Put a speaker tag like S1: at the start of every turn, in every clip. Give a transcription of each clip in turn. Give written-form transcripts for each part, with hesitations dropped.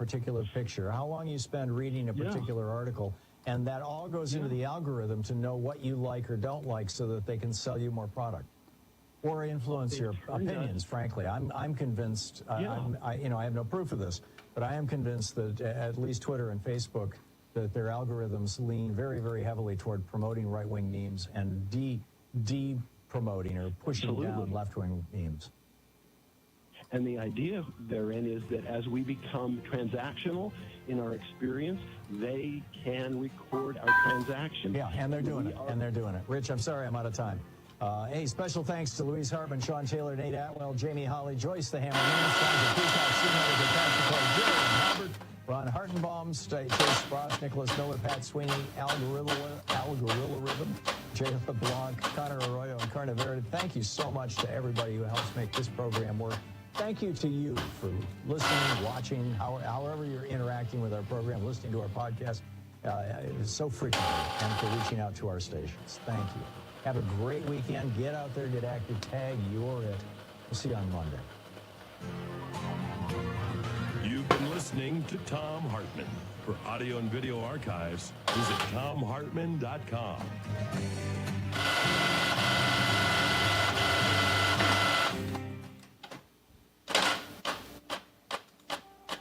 S1: particular picture, how long you spend reading a particular article, and that all goes into the algorithm to know what you like or don't like so that they can sell you more product or influence your opinions. Frankly, I'm convinced. I have no proof of this, but I am convinced that at least Twitter and Facebook, that their algorithms lean very, very heavily toward promoting right-wing memes and de-promoting or pushing down left-wing memes.
S2: And the idea therein is that as we become transactional in our experience, they can record our transaction.
S1: Yeah, and they're doing it. Rich, I'm sorry I'm out of time. Hey, special thanks to Louise Hartman, Sean Taylor, Nate Atwell, Jamie Holly, Joyce the Hammer, Peacock, Albert, Ron Hartenbaum, Chase Frost, Nicholas Miller, Pat Sweeney, Al Gorilla Rhythm, Jay LeBlanc, Connor Arroyo, and Carna Verita. Thank you so much to everybody who helps make this program work. Thank you to you for listening, watching, however you're interacting with our program, listening to our podcast so frequently, and for reaching out to our stations. Thank you. Have a great weekend. Get out there, get active, tag You're It. We'll see you on Monday.
S3: You've been listening to Thom Hartmann. For audio and video archives, visit thomhartmann.com.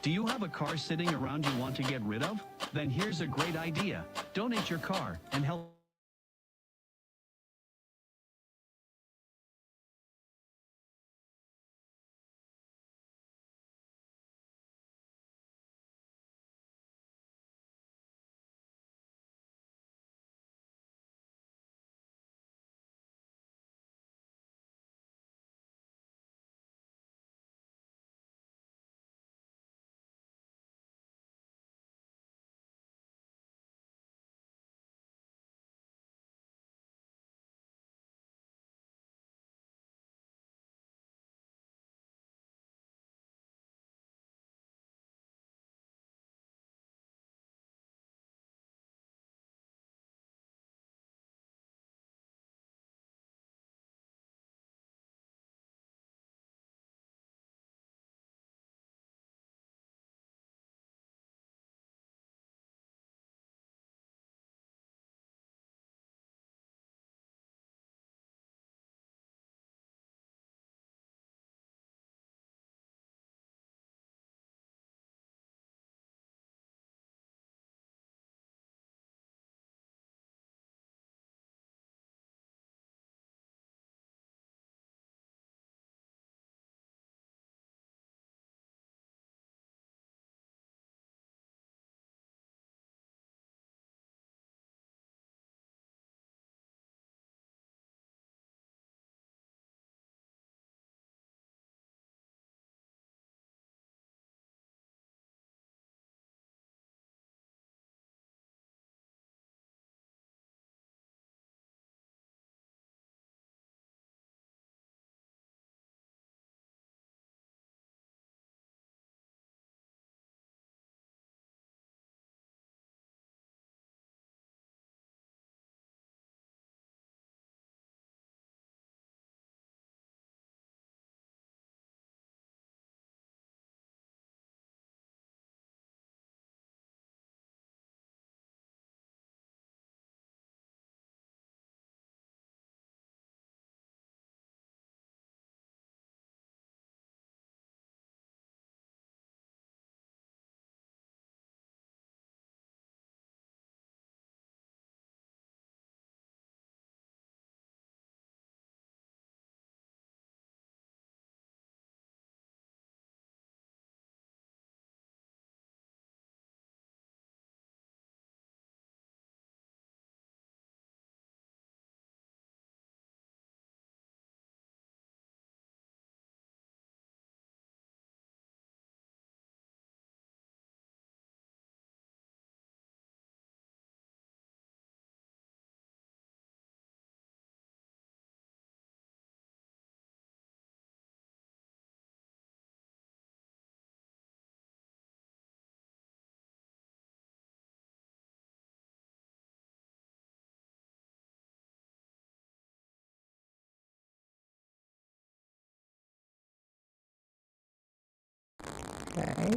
S4: Do you have a car sitting around you want to get rid of? Then here's a great idea. Donate your car and help.
S5: Okay.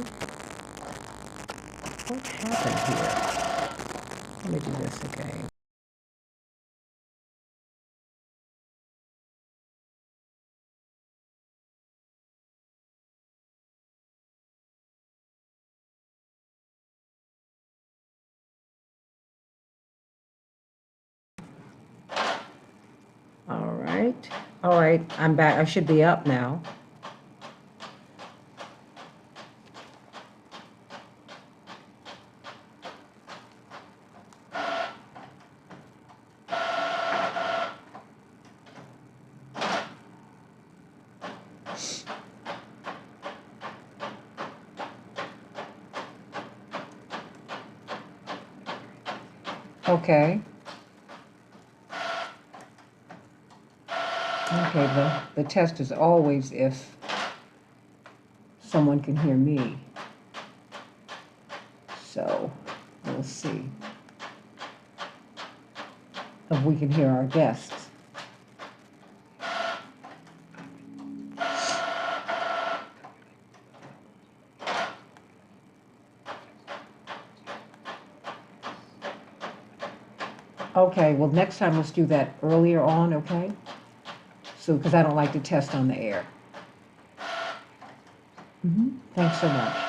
S5: What happened here? Let me do this again. All right. All right, I'm back. I should be up now. Okay. Okay, the test is always if someone can hear me. So we'll see if we can hear our guests. Okay, well, next time let's do that earlier on, okay? So, because I don't like to test on the air. Thanks so much.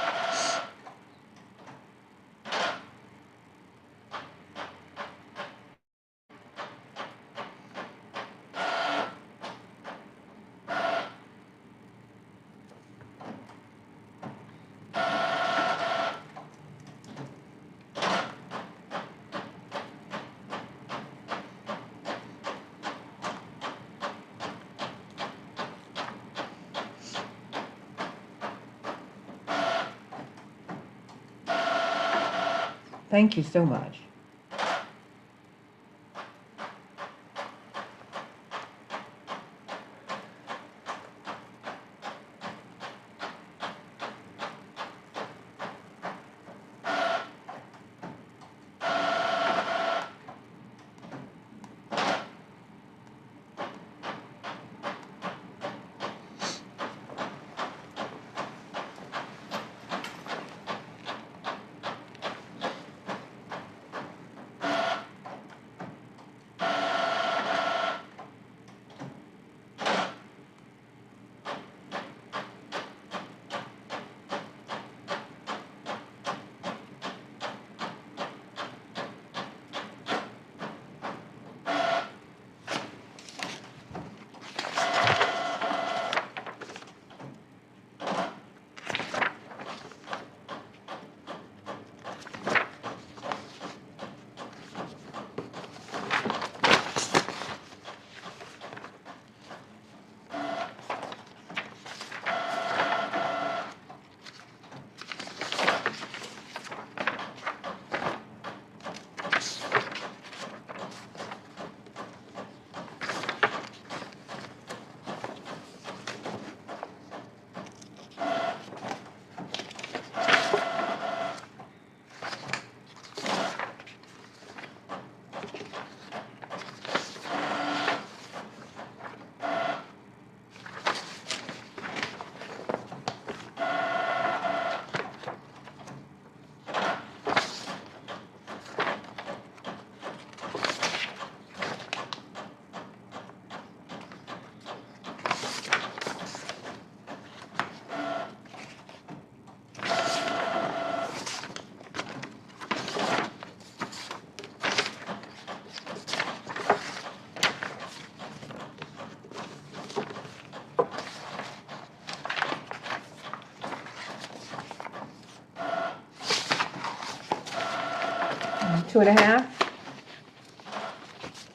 S5: Thank you so much. Two and a half?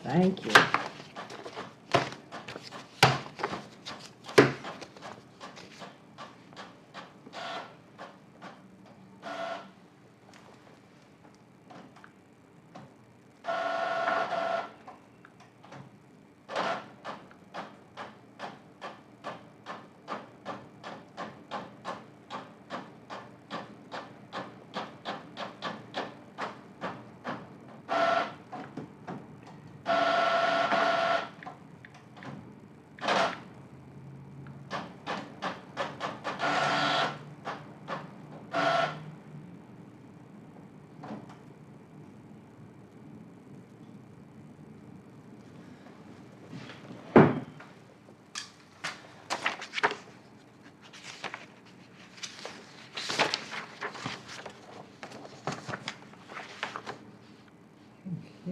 S5: Thank you.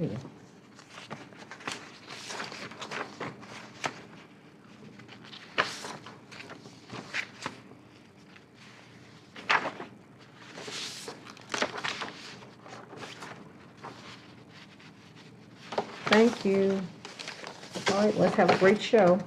S5: too. Thank you. All right, let's have a great show.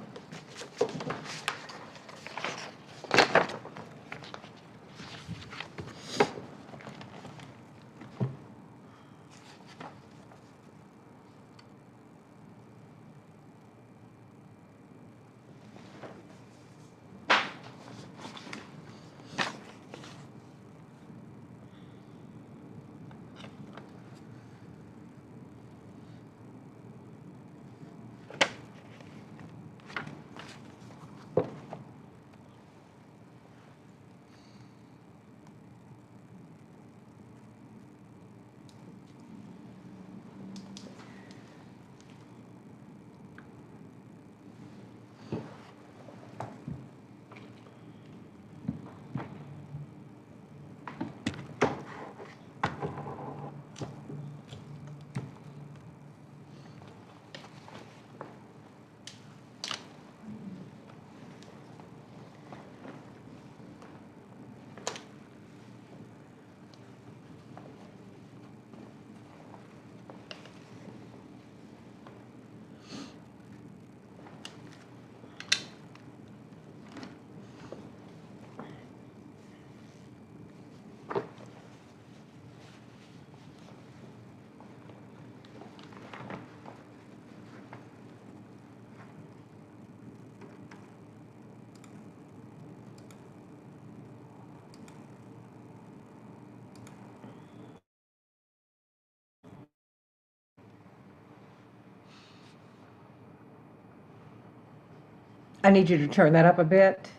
S5: I need you to turn that up a bit.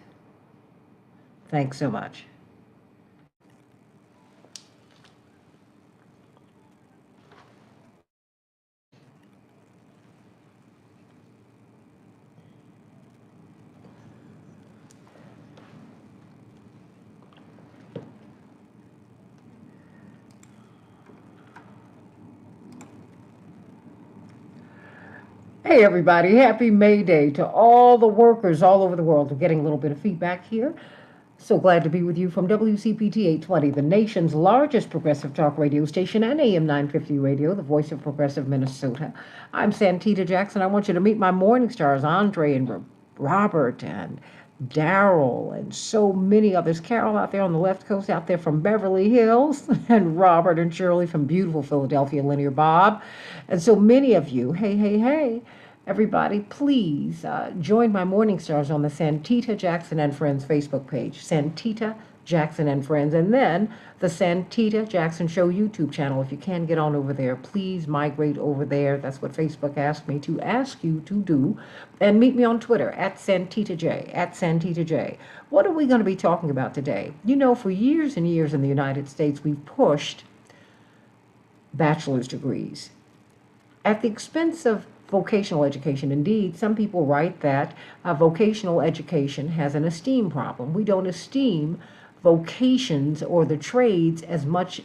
S5: Thanks so much. Hey everybody, happy May Day to all the workers all over the world. We're getting a little bit of feedback here. So glad to be with you from WCPT 820, the nation's largest progressive talk radio station, and AM 950 radio, the voice of progressive Minnesota. I'm Santita Jackson. I want you to meet my morning stars, Andre and Robert and Daryl and so many others. Carol out there on the left coast, out there from Beverly Hills, and Robert and Shirley from beautiful Philadelphia, Linear Bob, and so many of you. Hey, hey, hey. Everybody, please join my morning stars on the Santita Jackson and Friends Facebook page, Santita Jackson and Friends, and then the Santita Jackson Show YouTube channel. If you can get on over there, please migrate over there. That's what Facebook asked me to ask you to do. And meet me on Twitter, at SantitaJ, at SantitaJ. What are we going to be talking about today? You know, for years and years in the United States, we've pushed bachelor's degrees at the expense of vocational education. Indeed, some people write that vocational education has an esteem problem. We don't esteem vocations or the trades as much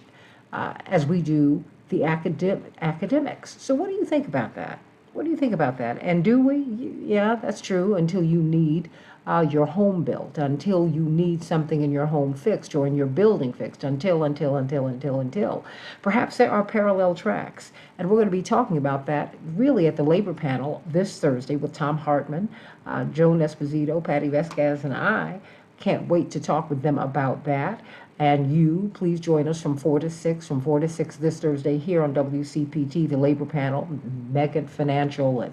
S5: as we do the academics. So what do you think about that? What do you think about that? And do we? Yeah, that's true, until you need your home built, until you need something in your home fixed or in your building fixed, until. Perhaps there are parallel tracks. And we're going to be talking about that really at the labor panel this Thursday with Tom Hartman, Joan Esposito, Patty Vasquez, and I. Can't wait to talk with them about that. And you, please join us from 4 to 6, this Thursday here on WCPT, the labor panel, Megant Financial and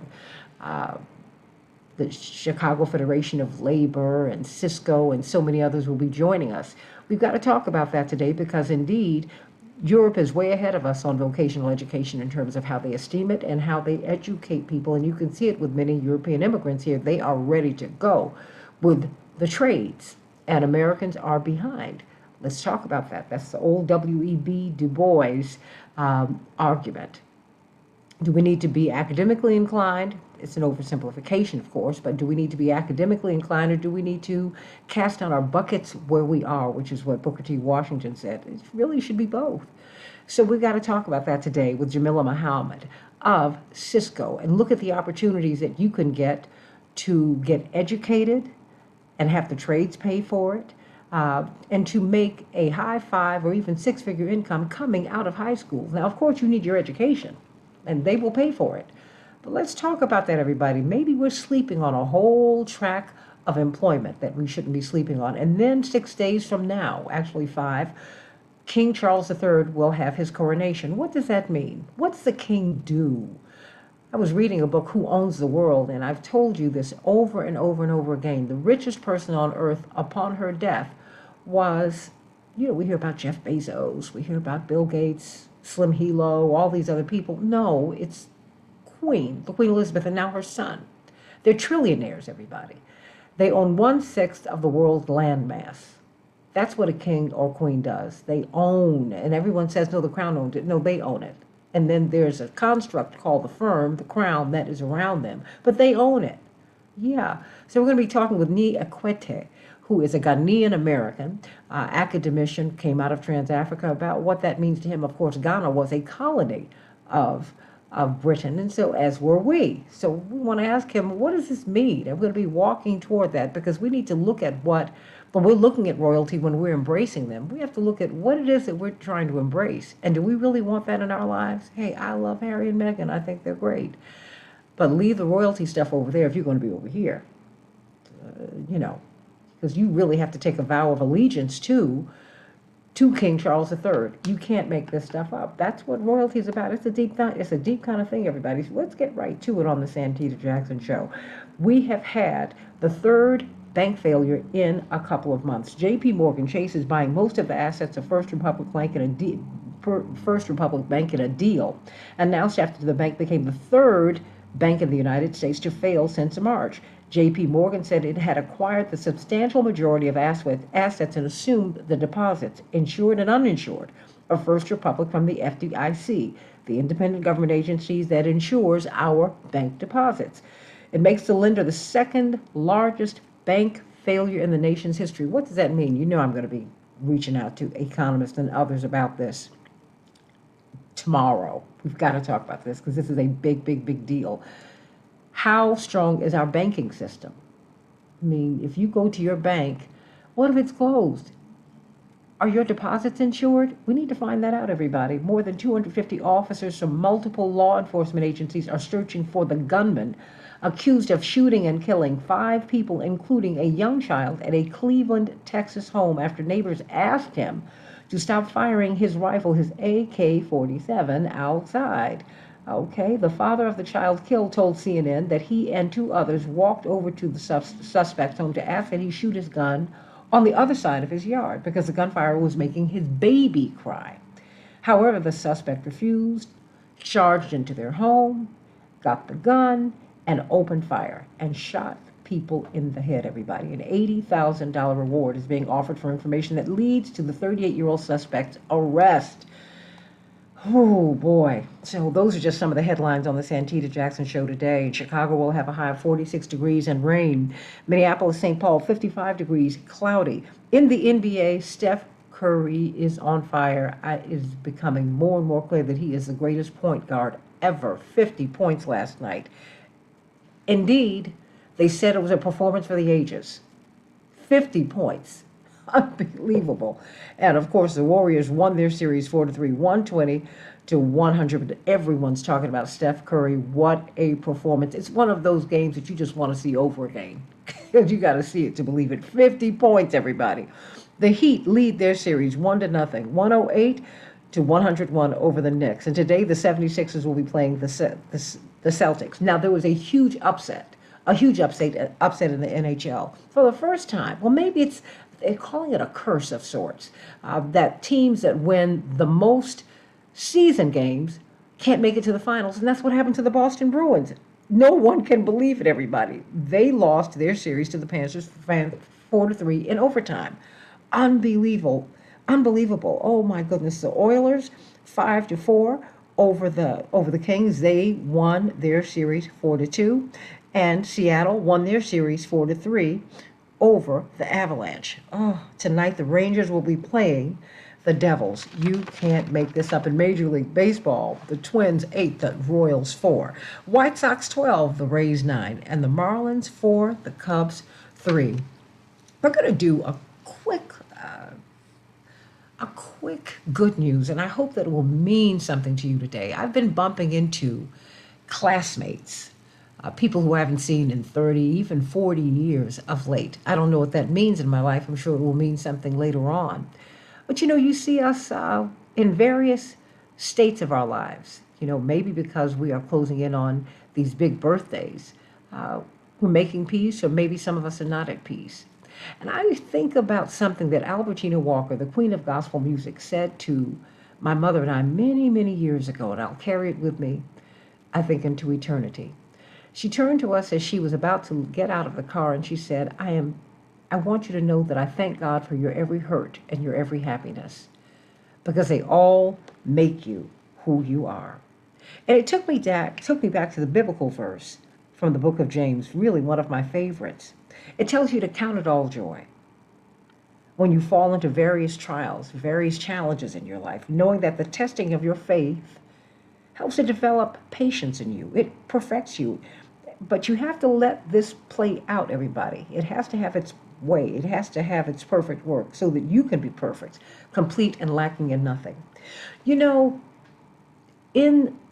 S5: the Chicago Federation of Labor and Cisco and so many others will be joining us. We've got to talk about that today because indeed, Europe is way ahead of us on vocational education in terms of how they esteem it and how they educate people. And you can see it with many European immigrants here. They are ready to go with the trades, and Americans are behind. Let's talk about that. That's the old W.E.B. Du Bois argument. Do we need to be academically inclined? It's an oversimplification, of course, but do we need to be academically inclined, or do we need to cast down our buckets where we are, which is what Booker T. Washington said? It really should be both. So we've got to talk about that today with Jamila Muhammad of Cisco and look at the opportunities that you can get to get educated and have the trades pay for it, and to make a high five or even six-figure income coming out of high school. Now, of course, you need your education, and they will pay for it. But let's talk about that, everybody. Maybe we're sleeping on a whole track of employment that we shouldn't be sleeping on. And then 6 days from now, actually 5, King Charles III will have his coronation. What does that mean? What's the king do? I was reading a book, Who Owns the World, and I've told you this over and over and over again. The richest person on earth upon her death was, we hear about Jeff Bezos, we hear about Bill Gates, Slim Hilo, all these other people. No, it's the Queen Elizabeth, and now her son. They're trillionaires, everybody. They own 1/6 of the world's landmass. That's what a king or queen does. They own, and everyone says, no, the crown owns it. No, they own it. And then there's a construct called the firm, the crown, that is around them. But they own it. Yeah. So we're going to be talking with Ni Ekwete, who is a Ghanaian American academician, came out of Trans-Africa, about what that means to him. Of course, Ghana was a colony of Britain, and so as were we. So we want to ask him, what does this mean? And we're going to be walking toward that, because we need to look at when we're looking at royalty, when we're embracing them, we have to look at what it is that we're trying to embrace. And do we really want that in our lives? Hey, I love Harry and Meghan. I think they're great. But leave the royalty stuff over there if you're going to be over here. Because you really have to take a vow of allegiance to King Charles III. You can't make this stuff up. That's what royalty is about. It's a deep kind of thing, everybody. So let's get right to it on the Santita Jackson Show. We have had the third bank failure in a couple of months. J.P. Morgan Chase is buying most of the assets of First Republic Bank in a deal, announced after the bank became the third bank in the United States to fail since March. J.P. Morgan said it had acquired the substantial majority of assets and assumed the deposits, insured and uninsured, of First Republic from the FDIC, the independent government agency that insures our bank deposits. It makes the lender the second largest bank failure in the nation's history. What does that mean? I'm going to be reaching out to economists and others about this tomorrow. We've got to talk about this because this is a big, big, big deal. How strong is our banking system? I mean, if you go to your bank, what if it's closed? Are your deposits insured? We need to find that out, everybody. More than 250 officers from multiple law enforcement agencies are searching for the gunman accused of shooting and killing 5 people, including a young child, at a Cleveland, Texas home after neighbors asked him to stop firing his rifle, his AK-47, outside. Okay, the father of the child killed told CNN that he and 2 others walked over to the suspect's home to ask that he shoot his gun on the other side of his yard because the gunfire was making his baby cry. However, the suspect refused, charged into their home, got the gun, and opened fire and shot people in the head, everybody. An $80,000 reward is being offered for information that leads to the 38-year-old suspect's arrest. Oh, boy. So those are just some of the headlines on the Santita Jackson Show today. Chicago will have a high of 46 degrees and rain. Minneapolis, St. Paul, 55 degrees, cloudy. In the NBA, Steph Curry is on fire. It is becoming more and more clear that he is the greatest point guard ever. 50 points last night. Indeed, they said it was a performance for the ages. 50 points. Unbelievable. And of course, the Warriors won their series 4-3, 120-100. But everyone's talking about Steph Curry. What a performance. It's one of those games that you just want to see over again. You got to see it to believe it. 50 points, everybody. The Heat lead their series 1-0, 108-101 over the Knicks. And today, the 76ers will be playing the Celtics. Now, there was a huge upset in the NHL for the first time. Well, maybe they're calling it a curse of sorts, that teams that win the most season games can't make it to the finals, and that's what happened to the Boston Bruins. No one can believe it, everybody. They lost their series to the Panthers 4-3 in overtime. Unbelievable. Oh, my goodness. The Oilers, 5-4 over the Kings. They won their series 4-2, and Seattle won their series 4-3 over the Avalanche. Oh, tonight the Rangers will be playing the Devils. You can't make this up. In Major League Baseball, the Twins 8, the Royals 4, White Sox 12, the Rays 9, and the Marlins 4, the Cubs 3. We're going to do a quick good news, and I hope that it will mean something to you today. I've been bumping into classmates, people who I haven't seen in 30, even 40 years of late. I don't know what that means in my life. I'm sure it will mean something later on. But you see us in various states of our lives. Maybe because we are closing in on these big birthdays. We're making peace, or maybe some of us are not at peace. And I think about something that Albertina Walker, the queen of gospel music, said to my mother and I many, many years ago, and I'll carry it with me, I think, into eternity. She turned to us as she was about to get out of the car, and she said, I want you to know that I thank God for your every hurt and your every happiness, because they all make you who you are. And it took me back to the biblical verse from the book of James, really one of my favorites. It tells you to count it all joy when you fall into various trials, various challenges in your life, knowing that the testing of your faith helps to develop patience in you. It perfects you. But you have to let this play out, everybody. It has to have its way. It has to have its perfect work so that you can be perfect, complete, and lacking in nothing.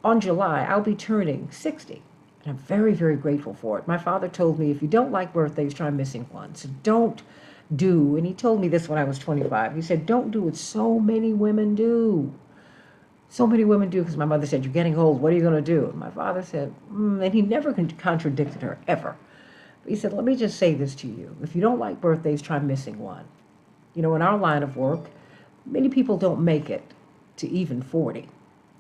S5: On July, I'll be turning 60. And I'm very, very grateful for it. My father told me, if you don't like birthdays, try missing one. So don't do, and he told me this when I was 25. He said, don't do what so many women do. So many women do, because my mother said, you're getting old, what are you going to do? And my father said, and he never contradicted her, ever. But he said, let me just say this to you. If you don't like birthdays, try missing one. In our line of work, many people don't make it to even 40.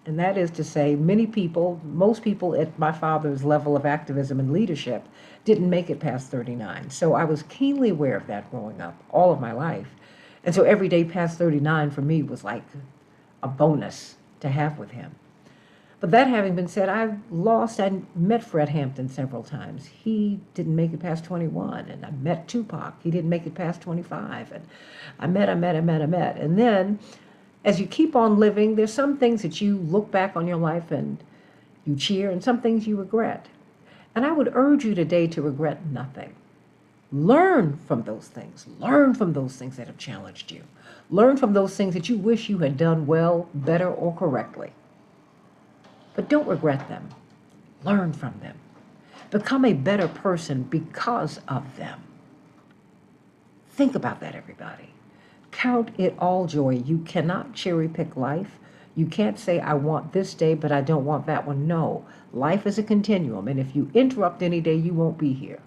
S5: And that is to say, most people at my father's level of activism and leadership didn't make it past 39. So I was keenly aware of that growing up all of my life. And so every day past 39 for me was like a bonus to have with him. But that having been said, I met Fred Hampton several times. He didn't make it past 21. And I met Tupac. He didn't make it past 25. And I met. And then, as you keep on living, there's some things that you look back on your life and you cheer, and some things you regret. And I would urge you today to regret nothing. Learn from those things. Learn from those things that have challenged you. Learn from those things that you wish you had done well, better, or correctly. But don't regret them. Learn from them. Become a better person because of them. Think about that, everybody. Count it all joy. You cannot cherry pick life. You can't say, I want this day, but I don't want that one. No, life is a continuum, and if you interrupt any day, you won't be here.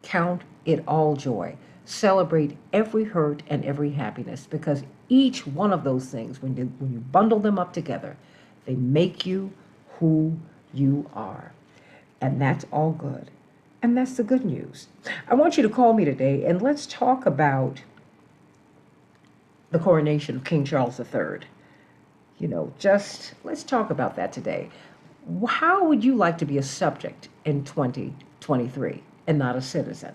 S5: Count it all joy. Celebrate every hurt and every happiness, because each one of those things, when you bundle them up together, they make you who you are. And that's all good. And that's the good news. I want you to call me today, and let's talk about the coronation of King Charles III. Let's talk about that today. How would you like to be a subject in 2023 and not a citizen?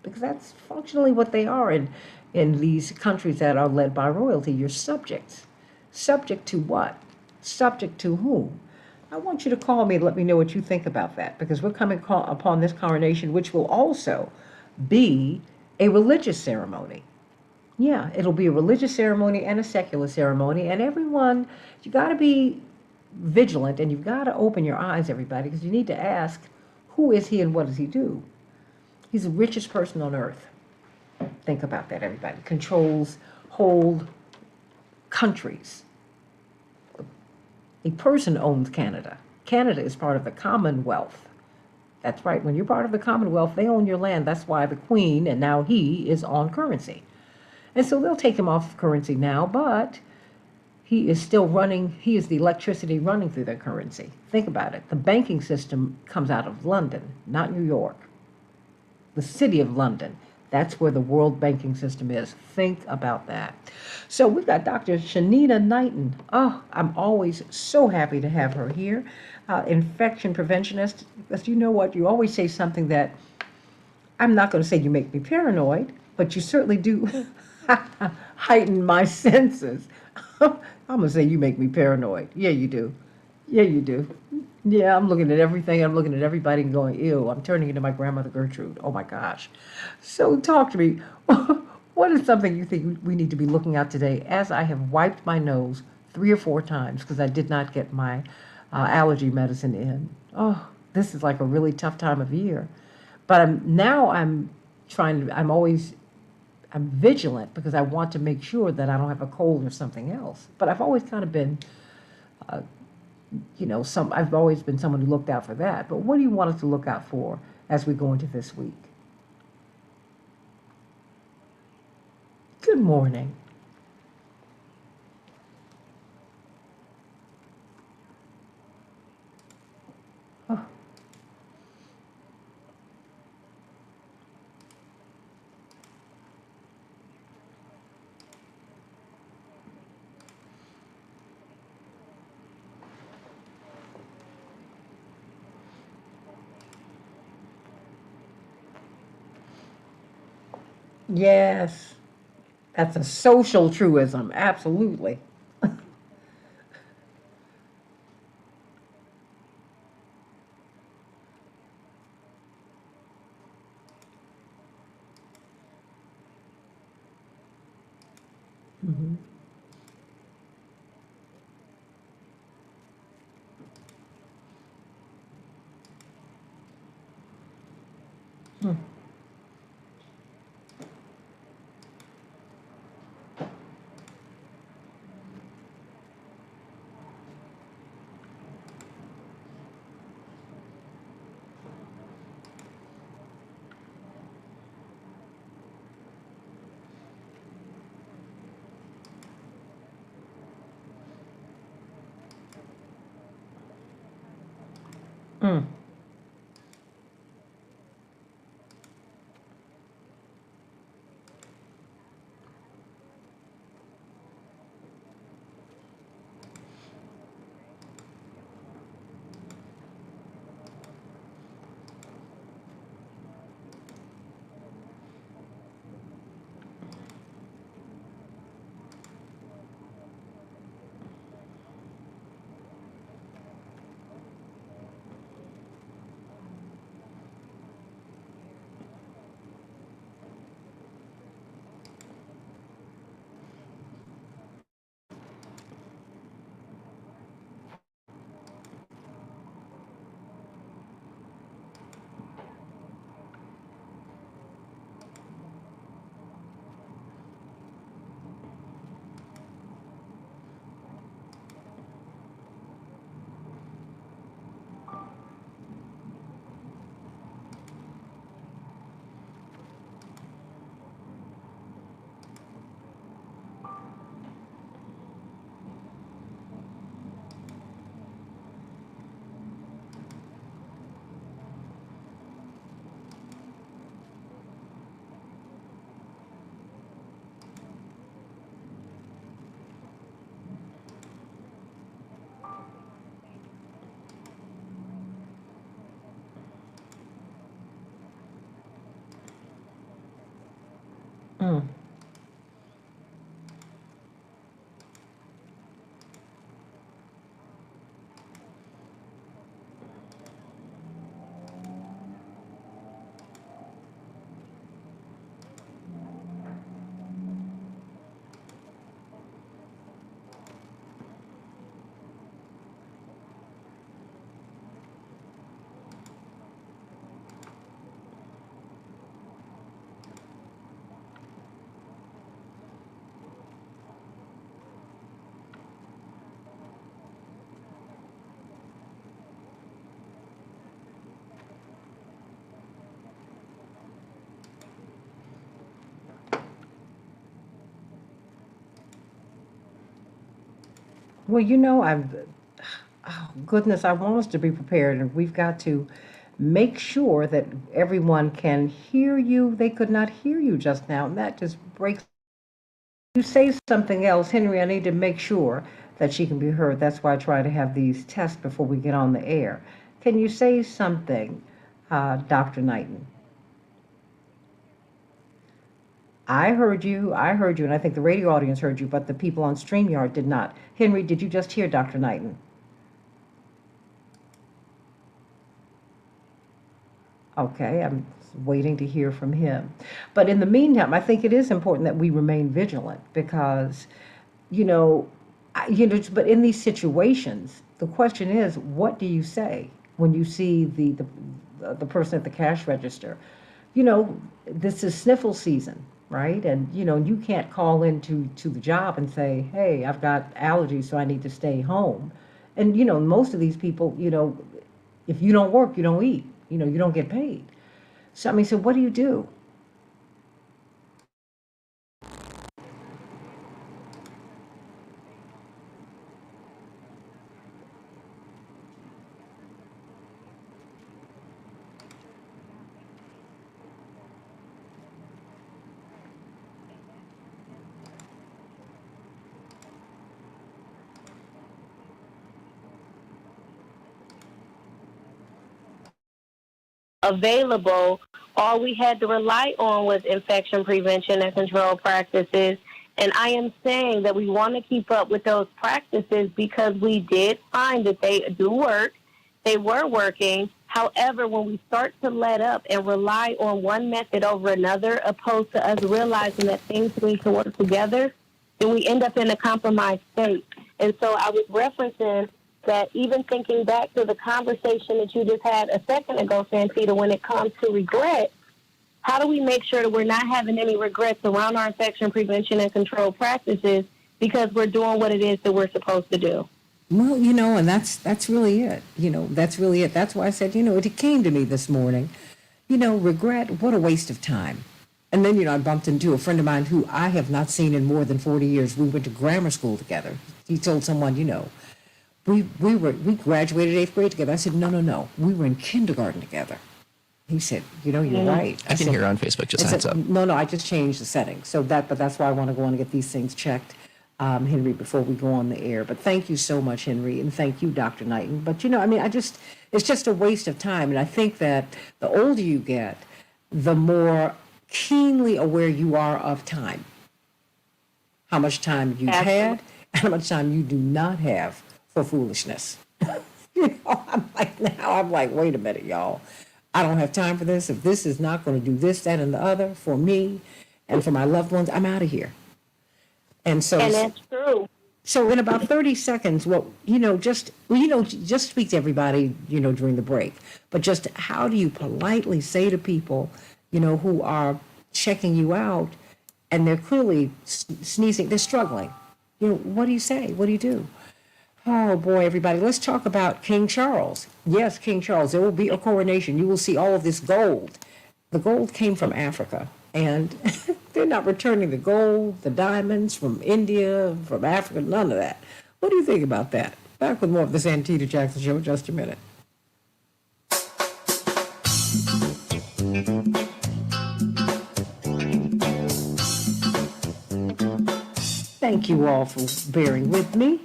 S5: Because that's functionally what they are in these countries that are led by royalty. You're subjects. Subject to what? Subject to whom? I want you to call me and let me know what you think about that, because we're coming upon this coronation, which will also be a religious ceremony. Yeah, it'll be a religious ceremony and a secular ceremony, and everyone, you got to be vigilant, and you've got to open your eyes, everybody, because you need to ask, who is he and what does he do? He's the richest person on earth. Think about that, everybody. Controls whole countries. A person owns Canada. Canada is part of the Commonwealth. That's right. When you're part of the Commonwealth, they own your land. That's why the Queen, and now he, is on currency. And so they'll take him off of currency now, but he is still running. He is the electricity running through their currency. Think about it. The banking system comes out of London, not New York. The city of London. That's where the world banking system is. Think about that. So we've got Dr. Shanita Knighton. Oh, I'm always so happy to have her here. Infection preventionist. Because you know what? You always say something that I'm not going to say you make me paranoid, but you certainly do heighten my senses. I'm going to say you make me paranoid. Yeah, you do. Yeah, you do. Yeah, I'm looking at everything. I'm looking at everybody and going, ew, I'm turning into my grandmother Gertrude. Oh my gosh. So talk to me. What is something you think we need to be looking at today as I have wiped my nose 3 or 4 times because I did not get my allergy medicine in? Oh, this is like a really tough time of year. But I'm trying to, I'm vigilant because I want to make sure that I don't have a cold or something else. But I've always kind of been, I've always been someone who looked out for that. But what do you want us to look out for as we go into this week? Good morning. Oh, yes, that's a social truism. Absolutely. Hmm. Mm. Mm. Well, oh goodness, I want us to be prepared, and we've got to make sure that everyone can hear you. They could not hear you just now, and that just breaks. You say something else, Henry, I need to make sure that she can be heard. That's why I try to have these tests before we get on the air. Can you say something, Dr. Knighton? I heard you, and I think the radio audience heard you, but the people on StreamYard did not. Henry, did you just hear Dr. Knighton? Okay, I'm waiting to hear from him. But in the meantime, I think it is important that we remain vigilant because, you know, but in these situations, the question is, what do you say when you see the person at the cash register? You know, this is sniffle season, right? And you can't call into to the job and say, "Hey, I've got allergies, so I need to stay home." And most of these people, if you don't work, you don't eat. You don't get paid. So I mean, so what do you do?
S6: Available, all we had to rely on was infection prevention and control practices. And I am saying that we want to keep up with those practices because we did find that they do work. They were working. However, when we start to let up and rely on one method over another, opposed to us realizing that things need to work together, then we end up in a compromised state. And so I was referencing that even thinking back to the conversation that you just had a second ago, Santita, when it comes to regret, how do we make sure that we're not having any regrets around our infection prevention and control practices because we're doing what it is that we're supposed to do?
S5: Well, and that's really it. That's really it. That's why I said, it came to me this morning. Regret, what a waste of time. And then, I bumped into a friend of mine who I have not seen in more than 40 years. We went to grammar school together. He told someone, we graduated 8th grade together. I said, no. We were in kindergarten together. He said, you're right.
S7: I can hear her on Facebook, just a heads up.
S5: No, I just changed the settings. But that's why I want to go on and get these things checked, Henry, before we go on the air. But thank you so much, Henry, and thank you, Dr. Knighton. But, it's just a waste of time. And I think that the older you get, the more keenly aware you are of time. How much time you've had, and how much time you do not have for foolishness. I'm like, wait a minute, y'all. I don't have time for this. If this is not going to do this, that, and the other for me and for my loved ones, I'm out of here. And
S6: that's true.
S5: So in about 30 seconds, just speak to everybody, during the break. But just how do you politely say to people, who are checking you out and they're clearly sneezing, they're struggling. What do you say? What do you do? Oh, boy, everybody, let's talk about King Charles. Yes, King Charles, there will be a coronation. You will see all of this gold. The gold came from Africa, and they're not returning the gold, the diamonds from India, from Africa, none of that. What do you think about that? Back with more of the Santita Jackson Show in just a minute. Thank you all for bearing with me.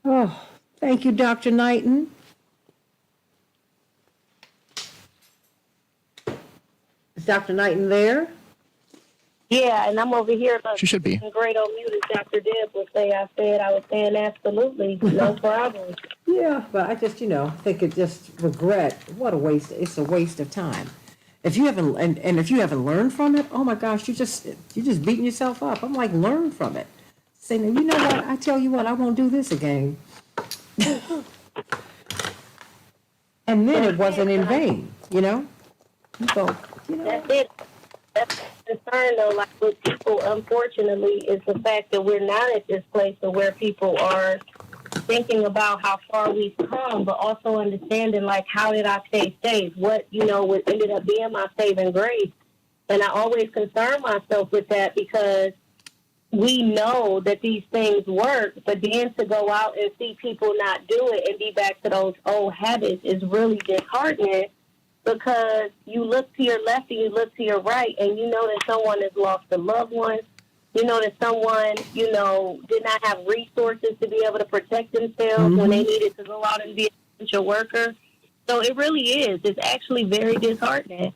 S5: Oh, thank you, Dr. Knighton. Is Dr. Knighton there?
S6: Yeah, and I'm over here. Look,
S7: She should be.
S6: Great on mute, as Dr. Deb would say. I was saying absolutely, no problem.
S5: Yeah, but I just, think it just regret. What a waste. It's a waste of time. If you haven't, and if you haven't learned from it, oh my gosh, you're just beating yourself up. I'm like, learn from it. Say, now, you know what? I tell you what, I won't do this again. And then it wasn't in vain, So,
S6: That's it. That's the concern, though, like with people, unfortunately, is the fact that we're not at this place where people are thinking about how far we've come, but also understanding, like, how did I stay safe? What, what ended up being my saving grace And I always concern myself with that because we know that these things work, but then to go out and see people not do it and be back to those old habits is really disheartening, because you look to your left and you look to your right and you know that someone has lost a loved one. You know that someone, did not have resources to be able to protect themselves when they needed to go out and be an essential worker. So it really is. It's actually very disheartening.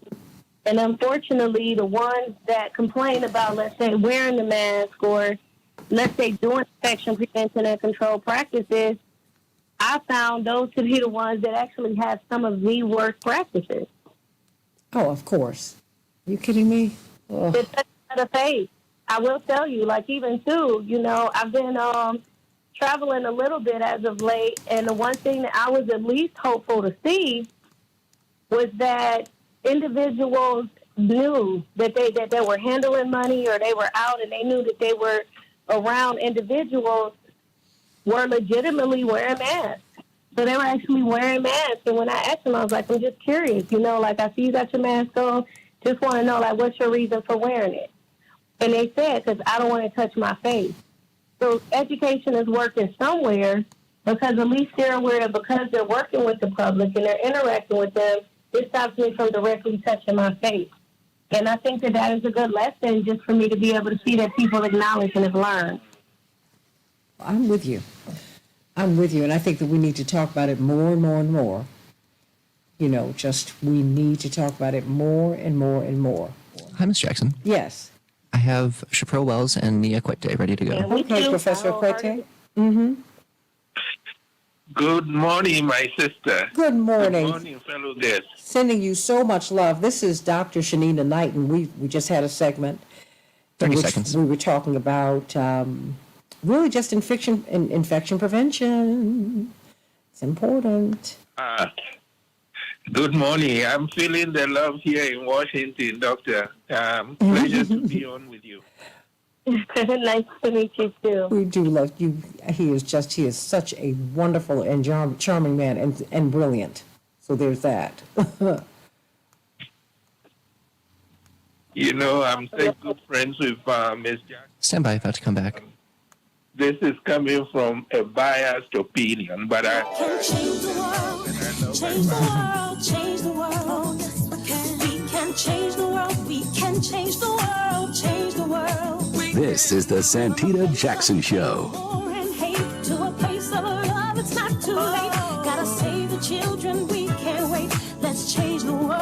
S6: And unfortunately, the ones that complain about, let's say, wearing the mask or, let's say, doing infection prevention and control practices, I found those to be the ones that actually have some of the worst practices.
S5: Oh, of course. Are you kidding me? Oh.
S6: It's such a face. I will tell you, like, even too, I've been traveling a little bit as of late, and the one thing that I was at least hopeful to see was that individuals knew that they were handling money, or they were out and they knew that they were around individuals were legitimately wearing masks. So they were actually wearing masks. And when I asked them, I was like, I'm just curious, like, I see you got your mask on. Just want to know, like, what's your reason for wearing it? And they said, because I don't want to touch my face. So education is working somewhere, because at least they're aware that because they're working with the public and they're interacting with them, it stops me from directly touching my face. And I think that is a good lesson just for me to be able to see that people acknowledge and have learned.
S5: I'm with you. And I think that we need to talk about it more and more and more. We need to talk about it more and more and more.
S7: Hi, Ms. Jackson.
S5: Yes.
S7: I have Chappelle Wells and Nia Quete ready to go.
S6: Yeah,
S5: Okay, Professor Quete. Mm-hmm.
S8: Good morning, my sister.
S5: Good morning.
S8: Good morning, fellow guests.
S5: Sending you so much love. This is Dr. Shanina Knight, and we just had a segment.
S7: 30
S5: in which
S7: seconds.
S5: We were talking about really just infection prevention. It's important.
S8: Good morning. I'm feeling the love here in Washington, Doctor. Pleasure to be on with you.
S6: Nice to meet you, too.
S5: We do love you. He is such a wonderful and charming man and brilliant. So there's that.
S8: I'm such good friends with Ms. Jackson.
S7: Stand by, about to come back.
S8: This is coming from a biased opinion, but I
S9: can change the world, change the world, change the world. We can change the world, we can change the world, change the world.
S10: This is the Santita Jackson Show.
S9: War and hate to a place of love, it's not too late. Gotta save the children, we can't wait. Let's change the world.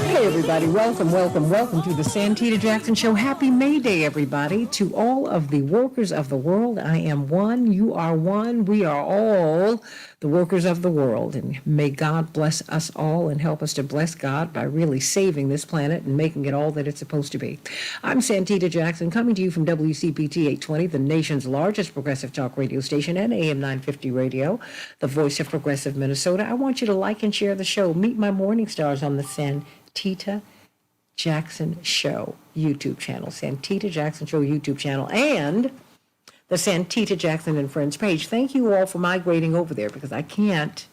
S5: Hey everybody, welcome to the Santita Jackson Show. Happy May Day, everybody. To all of the workers of the world, I am one, you are one, we are all the workers of the world. And may God bless us all and help us to bless God by really saving this planet and making it all that it's supposed to be. I'm Santita Jackson, coming to you from WCPT 820, the nation's largest progressive talk radio station, and AM 950 radio, the voice of progressive Minnesota. I want you to like and share the show. Meet my morning stars on the Santita Jackson Show YouTube channel, Santita Jackson Show YouTube channel, and the Santita Jackson and Friends page. Thank you all for migrating over there, because I can't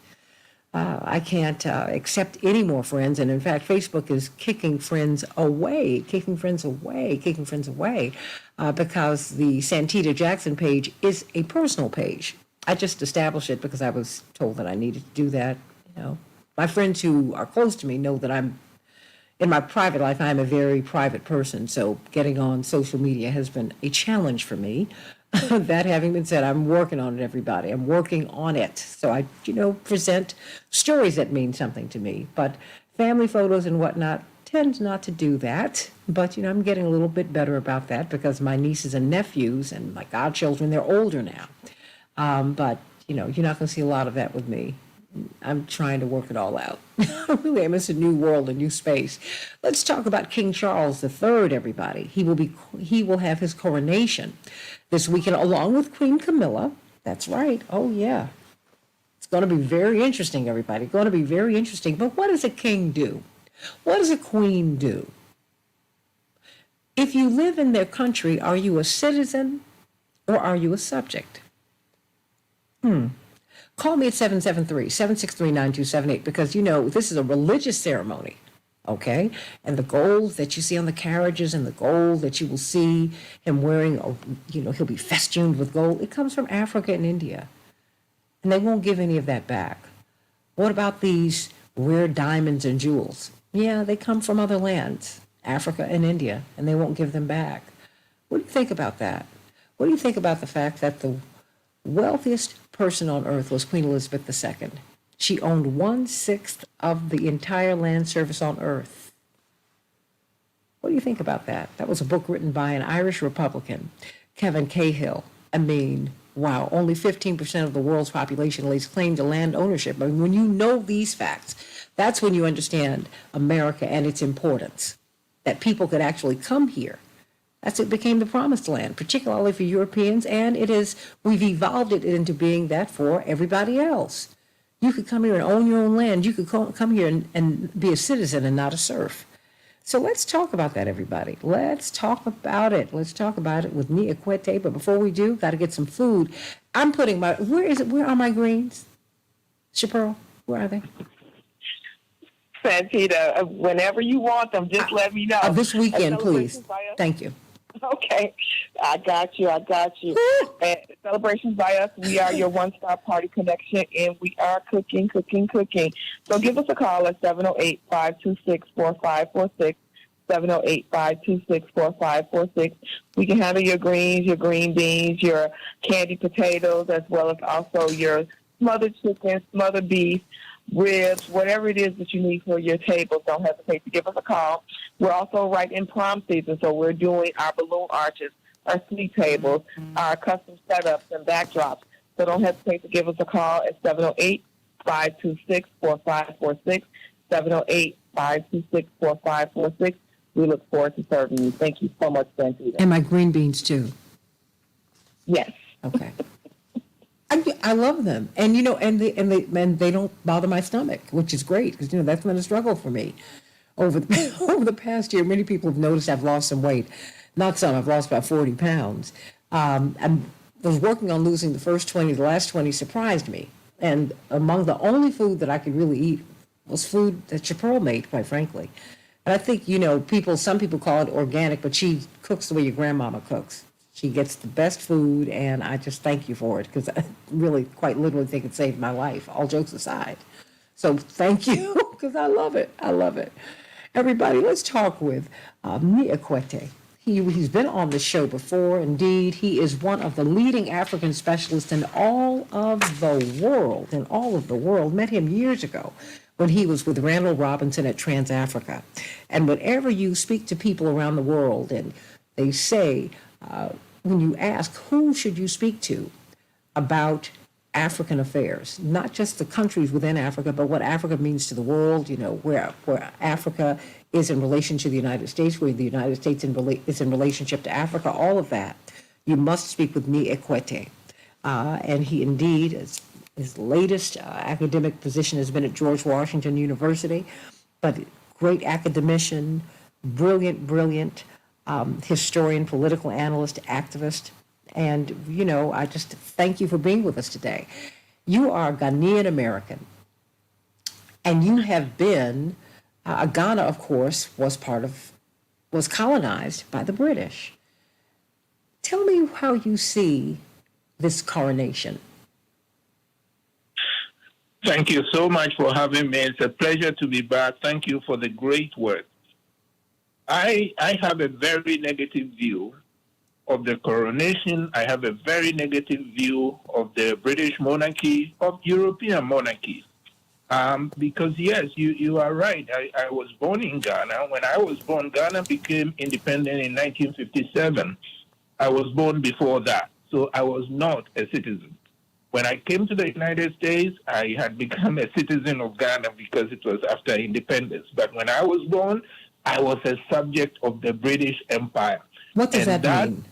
S5: accept any more friends. And in fact, Facebook is kicking friends away, because the Santita Jackson page is a personal page. I just established it because I was told that I needed to do that. My friends who are close to me know that in my private life, I'm a very private person, so getting on social media has been a challenge for me. That having been said, I'm working on it, everybody. I'm working on it. So I, present stories that mean something to me. But family photos and whatnot tend not to do that. But, I'm getting a little bit better about that, because my nieces and nephews and my godchildren, they're older now. But, you're not going to see a lot of that with me. I'm trying to work it all out. Really, it's a new world, a new space. Let's talk about King Charles III, everybody. He will have his coronation this weekend, along with Queen Camilla. That's right. Oh, yeah. It's going to be very interesting, everybody. Going to be very interesting. But what does a king do? What does a queen do? If you live in their country, are you a citizen or are you a subject? Call me at 773-763-9278, because, this is a religious ceremony. okay? And the gold that you see on the carriages and the gold that you will see him wearing, he'll be festooned with gold. It comes from Africa and India. And they won't give any of that back. What about these rare diamonds and jewels? Yeah, they come from other lands, Africa and India, and they won't give them back. What do you think about that? What do you think about the fact that the wealthiest person on earth was Queen Elizabeth II? She owned 1/6 of the entire land surface on earth. What do you think about that? That was a book written by an Irish Republican, Kevin Cahill. I mean, wow, only 15% of the world's population lays claim to land ownership. I mean, when you know these facts, that's when you understand America and its importance, that people could actually come here. It became the promised land, particularly for Europeans, and we've evolved it into being that for everybody else. You could come here and own your own land. You could come here and be a citizen and not a serf. So let's talk about that, everybody. Let's talk about it. Let's talk about it with Nia Kwete. But before we do, got to get some food. I'm putting where are my greens? Chaparral, where are they?
S11: Santita, whenever you want them, just let me know.
S5: This weekend, please. Thank you.
S11: Okay, I got you. And Celebrations by Us, we are your one-stop party connection, and we are cooking. So give us a call at 708-526-4546, 708-526-4546. We can handle your greens, your green beans, your candied potatoes, as well as also your smothered chicken, smothered beef, ribs, whatever it is that you need for your table. Don't hesitate to give us a call. We're also right in prom season, so we're doing our balloon arches, our sweet tables, our custom setups and backdrops. So don't hesitate to give us a call at 708-526-4546, 708-526-4546. We look forward to serving you. Thank you so much, Santita.
S5: And my green beans, too.
S11: Yes.
S5: Okay. I love them, and they don't bother my stomach, which is great because that's been a struggle for me over the past year. Many people have noticed I've lost some weight, not some. I've lost about 40 pounds. I was working on losing the first 20. The last 20 surprised me, and among the only food that I could really eat was food that Chaparral made, quite frankly. And I think some people call it organic, but she cooks the way your grandmama cooks. She gets the best food, and I just thank you for it because I really, quite literally, think it saved my life, all jokes aside. So thank you because I love it. Everybody, let's talk with Nia Kwete. He's been on the show before. Indeed, he is one of the leading African specialists in all of the world. Met him years ago when he was with Randall Robinson at Trans-Africa. And whenever you speak to people around the world and they say, when you ask who should you speak to about African affairs, not just the countries within Africa, but what Africa means to the world, where Africa is in relation to the United States, where the United States is in relationship to Africa, all of that, you must speak with Nia Kwete. And he indeed, his latest academic position has been at George Washington University, but great academician, brilliant historian, political analyst, activist. And, I just thank you for being with us today. You are a Ghanaian American, and you have been, Ghana, of course, was colonized by the British. Tell me how you see this coronation.
S8: Thank you so much for having me. It's a pleasure to be back. Thank you for the great work. I have a very negative view of the coronation. I have a very negative view of the British monarchy, of European monarchies. Because, yes, you are right. I was born in Ghana. When I was born, Ghana became independent in 1957. I was born before that, so I was not a citizen. When I came to the United States, I had become a citizen of Ghana because it was after independence. But when I was born, I was a subject of the British Empire.
S5: What does that mean?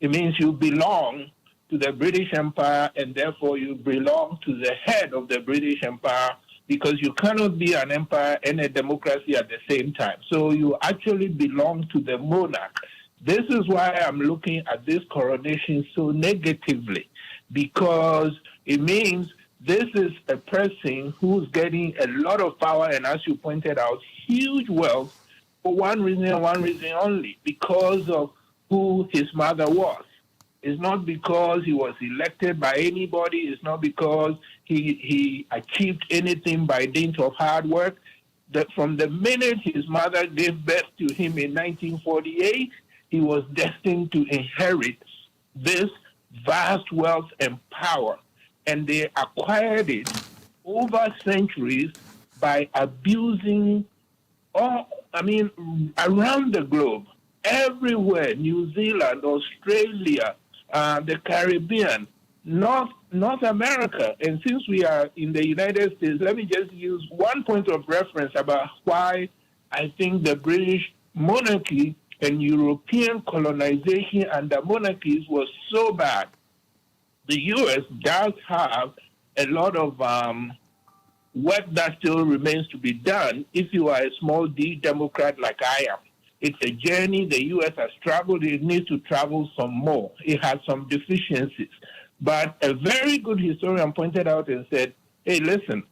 S8: It means you belong to the British Empire, and therefore you belong to the head of the British Empire, because you cannot be an empire and a democracy at the same time. So you actually belong to the monarch. This is why I'm looking at this coronation so negatively, because it means This is a person who's getting a lot of power and, as you pointed out, huge wealth for one reason and one reason only, because of who his mother was. It's not because he was elected by anybody. It's not because he achieved anything by dint of hard work. That from the minute his mother gave birth to him in 1948, he was destined to inherit this vast wealth and power. And they acquired it over centuries by abusing around the globe, everywhere, New Zealand, Australia, the Caribbean, North America. And since we are in the United States, let me just use one point of reference about why I think the British monarchy and European colonization under monarchies was so bad. The U.S. does have a lot of work that still remains to be done if you are a small D Democrat like I am. It's a journey. The U.S. has traveled. It needs to travel some more. It has some deficiencies. But a very good historian pointed out and said, hey, listen,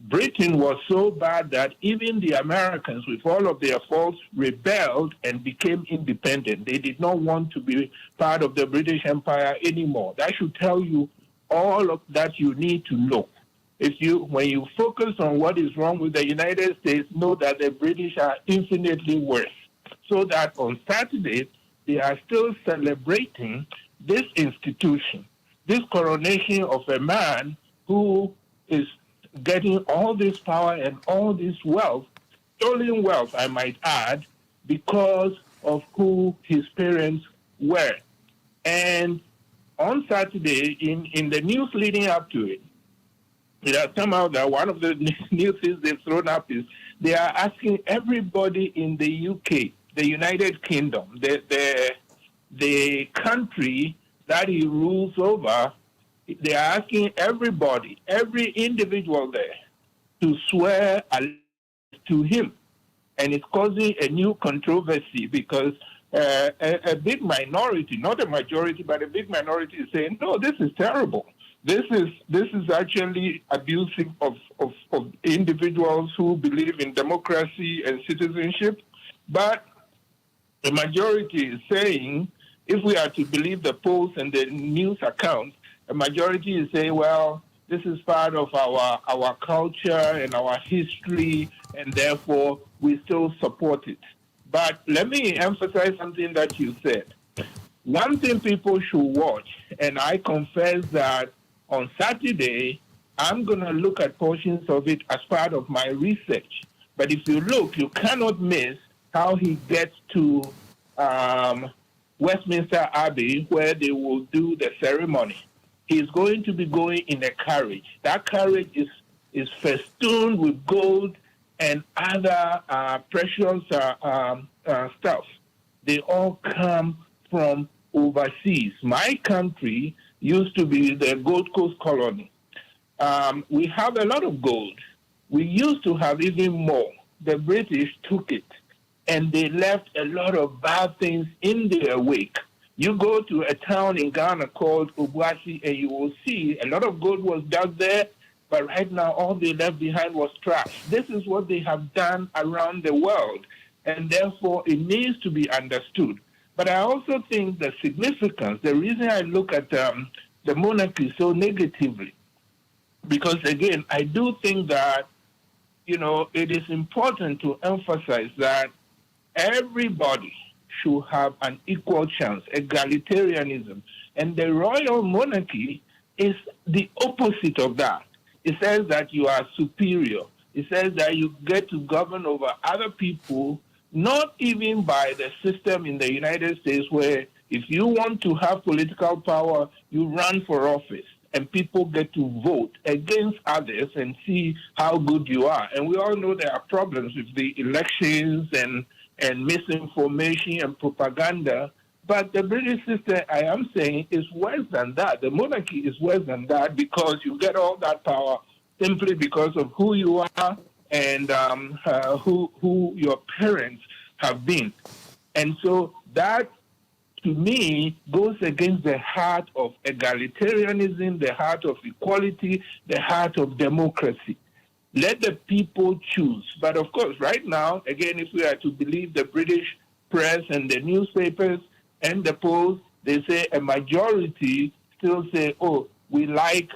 S8: Britain was so bad that even the Americans, with all of their faults, rebelled and became independent. They did not want to be part of the British Empire anymore. That should tell you all of that you need to know. When you focus on what is wrong with the United States, know that the British are infinitely worse. So that on Saturday, they are still celebrating this institution, this coronation of a man who is getting all this power and all this wealth, stolen wealth, I might add, because of who his parents were. And on Saturday, in the news leading up to it, it has come out that one of the new things they've thrown up is they are asking everybody in the UK, the United Kingdom, the country that he rules over, they are asking everybody, every individual there, to swear to him. And it's causing a new controversy because a big minority, not a majority, but a big minority is saying, no, this is terrible. This is actually abusing of individuals who believe in democracy and citizenship. But the majority is saying, if we are to believe the polls and the news accounts, the majority is saying, well, this is part of our culture and our history, and therefore we still support it. But let me emphasize something that you said. One thing people should watch, and I confess that on Saturday, I'm going to look at portions of it as part of my research. But if you look, you cannot miss how he gets to Westminster Abbey, where they will do the ceremony. He's going to be going in a carriage. That carriage is festooned with gold and other precious stuff. They all come from overseas. My country used to be the Gold Coast colony. We have a lot of gold. We used to have even more. The British took it, and they left a lot of bad things in their wake. You go to a town in Ghana called Obuasi, and you will see a lot of gold was dug there, but right now all they left behind was trash. This is what they have done around the world, and therefore it needs to be understood. But I also think the significance, the reason I look at the monarchy so negatively, because again, I do think that, it is important to emphasize that everybody should have an equal chance, egalitarianism. And the royal monarchy is the opposite of that. It says that you are superior. It says that you get to govern over other people, not even by the system in the United States where if you want to have political power, you run for office and people get to vote against others and see how good you are. And we all know there are problems with the elections and misinformation and propaganda. But the British system, I am saying, is worse than that. The monarchy is worse than that because you get all that power simply because of who you are and who your parents have been. And so that to me, goes against the heart of egalitarianism, the heart of equality, the heart of democracy. Let the people choose. But of course, right now, again, if we are to believe the British press and the newspapers and the polls, they say a majority still say, oh, we like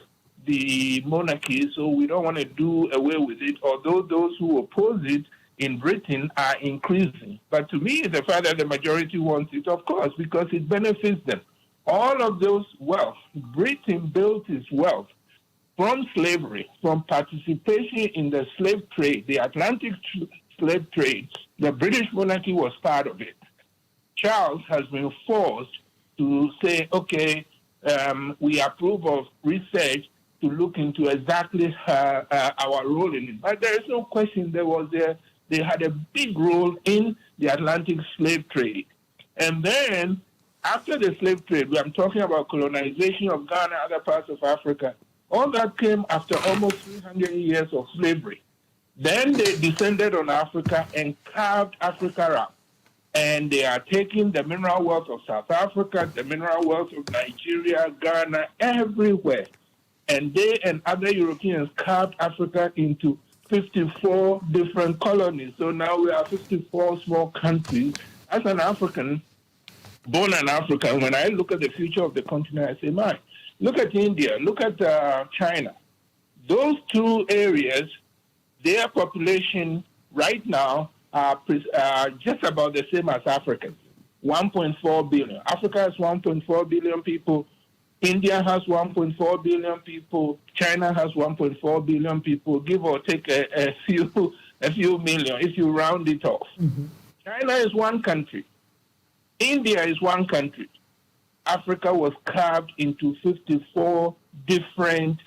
S8: the monarchy, so we don't want to do away with it, although those who oppose it in Britain are increasing. But to me, the fact that the majority wants it, of course, because it benefits them. All of those wealth, Britain built its wealth from slavery, from participation in the slave trade, the Atlantic slave trade. The British monarchy was part of it. Charles has been forced to say, okay, we approve of research to look into exactly our role in it. But there is no question they had a big role in the Atlantic slave trade. And then after the slave trade, I'm talking about colonization of Ghana, other parts of Africa, all that came after almost 300 years of slavery. Then they descended on Africa and carved Africa up. And they are taking the mineral wealth of South Africa, the mineral wealth of Nigeria, Ghana, everywhere. And they and other Europeans carved Africa into 54 different colonies. So now we are 54 small countries. As an African, born an African, when I look at the future of the continent, I say, man, look at India, look at China. Those two areas, their population right now are just about the same as Africans, 1.4 billion. Africa has 1.4 billion people. India has 1.4 billion people. China has 1.4 billion people, give or take a few million, if you round it off. Mm-hmm. China is one country. India is one country. Africa was carved into 54 different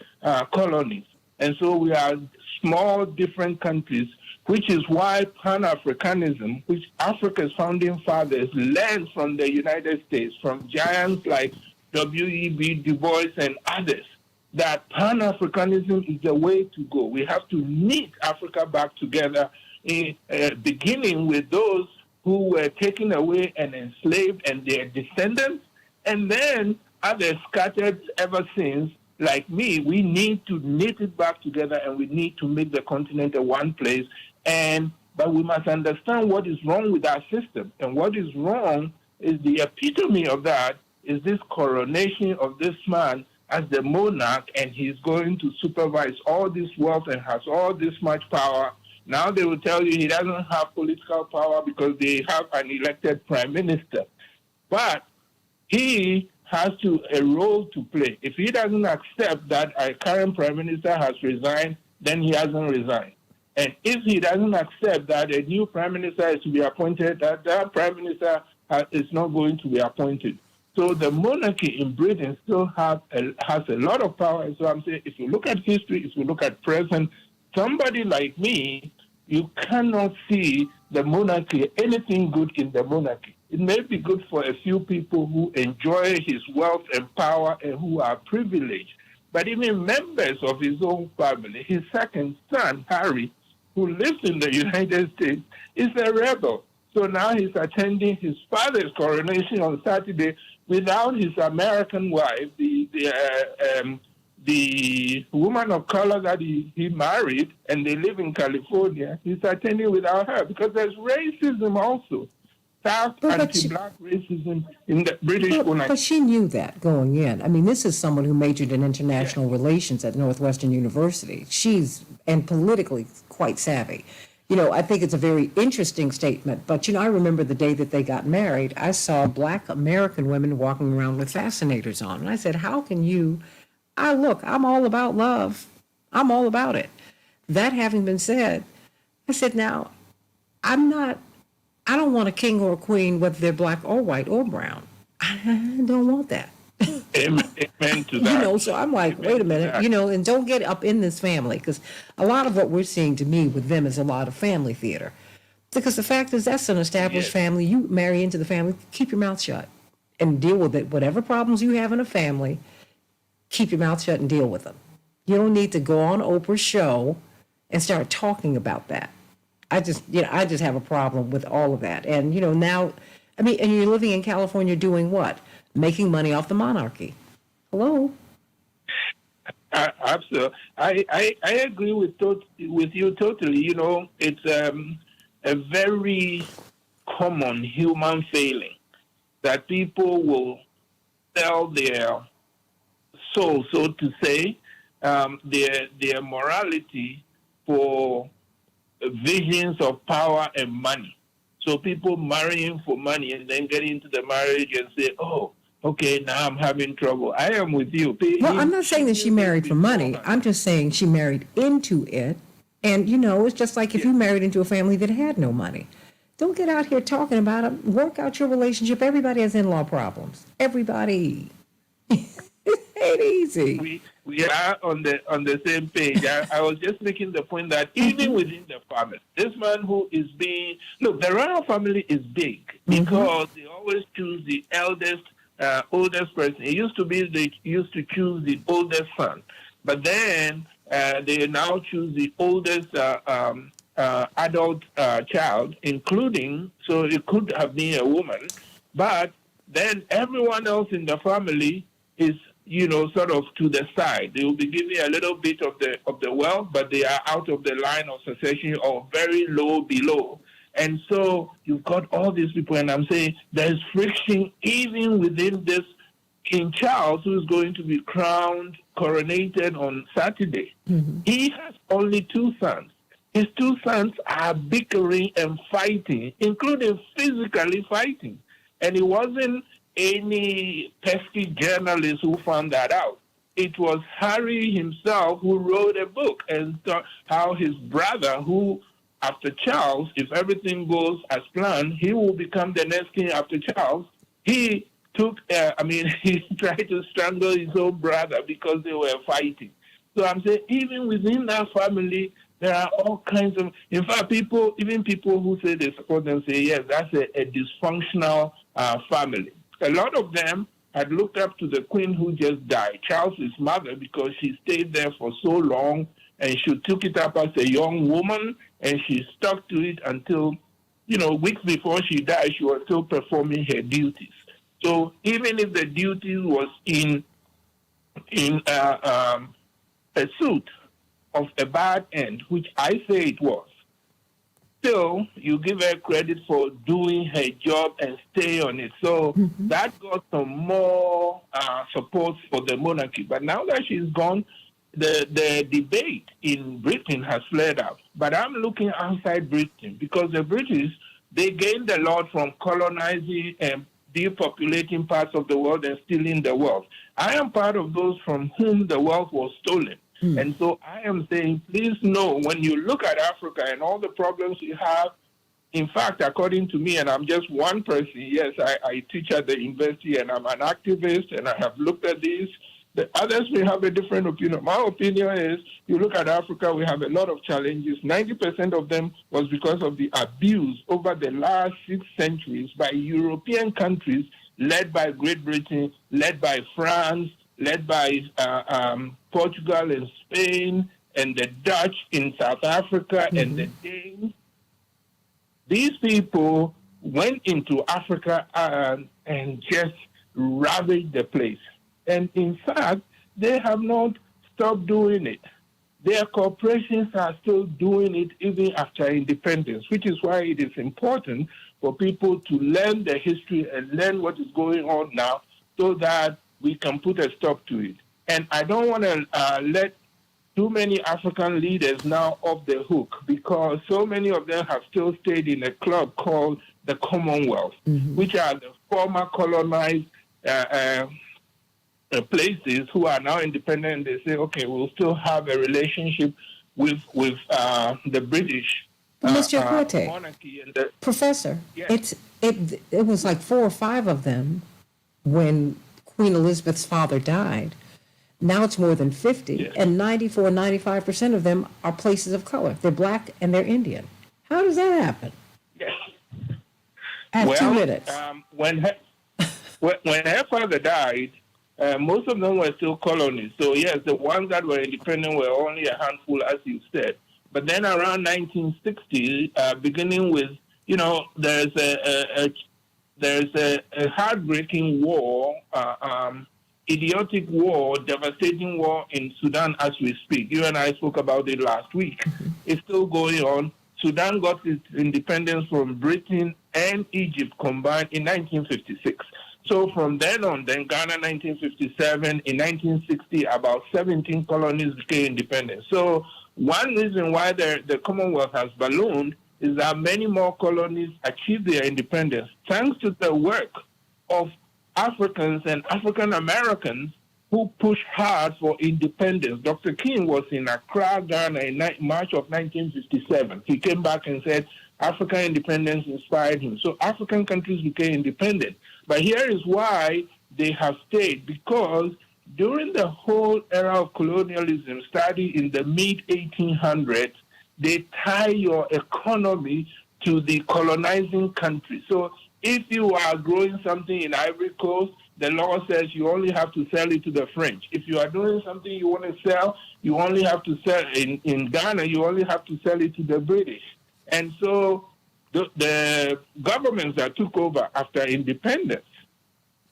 S8: colonies. And so we are small, different countries, which is why Pan-Africanism, which Africa's founding fathers learned from the United States, from giants like W.E.B. Du Bois and others, that Pan-Africanism is the way to go. We have to knit Africa back together, beginning with those who were taken away and enslaved and their descendants, and then others scattered ever since. Like me, we need to knit it back together, and we need to make the continent a one place. But we must understand what is wrong with our system. And what is wrong is the epitome of that is this coronation of this man as the monarch, and he's going to supervise all this wealth and has all this much power. Now they will tell you he doesn't have political power because they have an elected prime minister. But he has a role to play. If he doesn't accept that our current prime minister has resigned, then he hasn't resigned. And if he doesn't accept that a new prime minister is to be appointed, that prime minister is not going to be appointed. So the monarchy in Britain still has a lot of power. And so I'm saying, if you look at history, if you look at present, somebody like me, you cannot see the monarchy, anything good in the monarchy. It may be good for a few people who enjoy his wealth and power and who are privileged. But even members of his own family, his second son, Harry, who lives in the United States, is a rebel. So now he's attending his father's coronation on Saturday without his American wife, the woman of color that he married, and they live in California. He's attending without her because there's racism also. Anti-black racism in the British monarchy.
S5: But she knew that going in. I mean, this is someone who majored in international relations at Northwestern University. And politically quite savvy. You know, I think it's a very interesting statement. But, I remember the day that they got married, I saw Black American women walking around with fascinators on. And I said, how can you... I'm all about love. I'm all about it. That having been said, I said, now, I don't want a king or a queen, whether they're black or white or brown. I don't want that.
S8: Amen to that.
S5: So I'm like, wait a minute, and don't get up in this family, because a lot of what we're seeing to me with them is a lot of family theater. Because the fact is, that's an established family. You marry into the family, keep your mouth shut and deal with it. Whatever problems you have in a family, keep your mouth shut and deal with them. You don't need to go on Oprah's show and start talking about that. I just have a problem with all of that. And, now I mean, and you're living in California doing what? Making money off the monarchy. Hello?
S8: Absolutely. I agree with you totally. You know, it's a very common human failing that people will sell their soul, so to say, their morality for visions of power and money. So people marrying for money and then getting into the marriage and say, oh, okay, now I'm having trouble. I am with you.
S5: Well, I'm not saying that she married for money. I'm just saying she married into it. And, you know, it's just like if you married into a family that had no money. Don't get out here talking about it. Work out your relationship. Everybody has in-law problems. Everybody. It ain't easy.
S8: We are on the same page. I was just making the point that even within the family, this man who is being... Look, the royal family is big because they always choose the oldest person. It used to be they used to choose the oldest son. But then they now choose the oldest adult child, including... So it could have been a woman. But then everyone else in the family is... you know, sort of to the side. They will be giving a little bit of the wealth, but they are out of the line of succession or very low below. And so you've got all these people, and I'm saying there's friction even within this King Charles, who is going to be coronated on Saturday. He has only 2 sons. His 2 sons are bickering and fighting, including physically fighting. And it wasn't any pesky journalist who found that out. It was Harry himself who wrote a book and thought how his brother, who after Charles, if everything goes as planned, he will become the next king after Charles. He took, he tried to strangle his own brother because they were fighting. So I'm saying even within that family, there are all kinds of, in fact, even people who say they support them say, yes, that's a dysfunctional family. A lot of them had looked up to the queen who just died, Charles's mother, because she stayed there for so long and she took it up as a young woman and she stuck to it until, you know, weeks before she died, she was still performing her duties. So even if the duty was in a suit of a bad end, which I say it was, still, you give her credit for doing her job and stay on it. So that got some more support for the monarchy. But now that she's gone, the debate in Britain has flared up. But I'm looking outside Britain because the British, they gained a lot from colonizing and depopulating parts of the world and stealing the wealth. I am part of those from whom the wealth was stolen. And so I am saying, please know, when you look at Africa and all the problems you have, in fact, according to me, and I'm just one person, yes, I teach at the university and I'm an activist and I have looked at this. The others may have a different opinion. My opinion is, you look at Africa, we have a lot of challenges. 90% of them was because of the abuse over the last 6 centuries by European countries, led by Great Britain, led by France, led by Portugal and Spain, and the Dutch in South Africa, and the Danes. These people went into Africa and just ravaged the place. And in fact, they have not stopped doing it. Their corporations are still doing it even after independence, which is why it is important for people to learn the history and learn what is going on now so that we can put a stop to it. And I don't want to let too many African leaders now off the hook because so many of them have still stayed in a club called the Commonwealth, which are the former colonized places who are now independent. They say, okay, we'll still have a relationship with the British
S5: Mr. Kwete,
S8: monarchy. And
S5: Professor,
S8: yes.
S5: it was like 4 or 5 of them when Queen Elizabeth's father died. Now it's more than 50,
S8: yes.
S5: and 94, 95% of them are places of color. They're black and they're Indian. How does that happen?
S8: Yes.
S5: I have 2 minutes.
S8: When her father died, most of them were still colonies. So yes, the ones that were independent were only a handful, as you said. But then around 1960, beginning with, you know, there's there's a heartbreaking war, idiotic war, devastating war in Sudan as we speak. You and I spoke about it last week. It's still going on. Sudan got its independence from Britain and Egypt combined in 1956. So from then on, then Ghana 1957, in 1960, about 17 colonies became independent. So one reason why the Commonwealth has ballooned is that many more colonies achieved their independence thanks to the work of Africans and African Americans who pushed hard for independence. Dr. King was in Accra, Ghana in March of 1957. He came back and said African independence inspired him. So African countries became independent. But here is why they have stayed, because during the whole era of colonialism, starting in the mid-1800s, they tie your economy to the colonizing country. So if you are growing something in Ivory Coast, the law says you only have to sell it to the French. If you are doing something you want to sell, you only have to sell in Ghana, you only have to sell it to the British. And so the governments that took over after independence,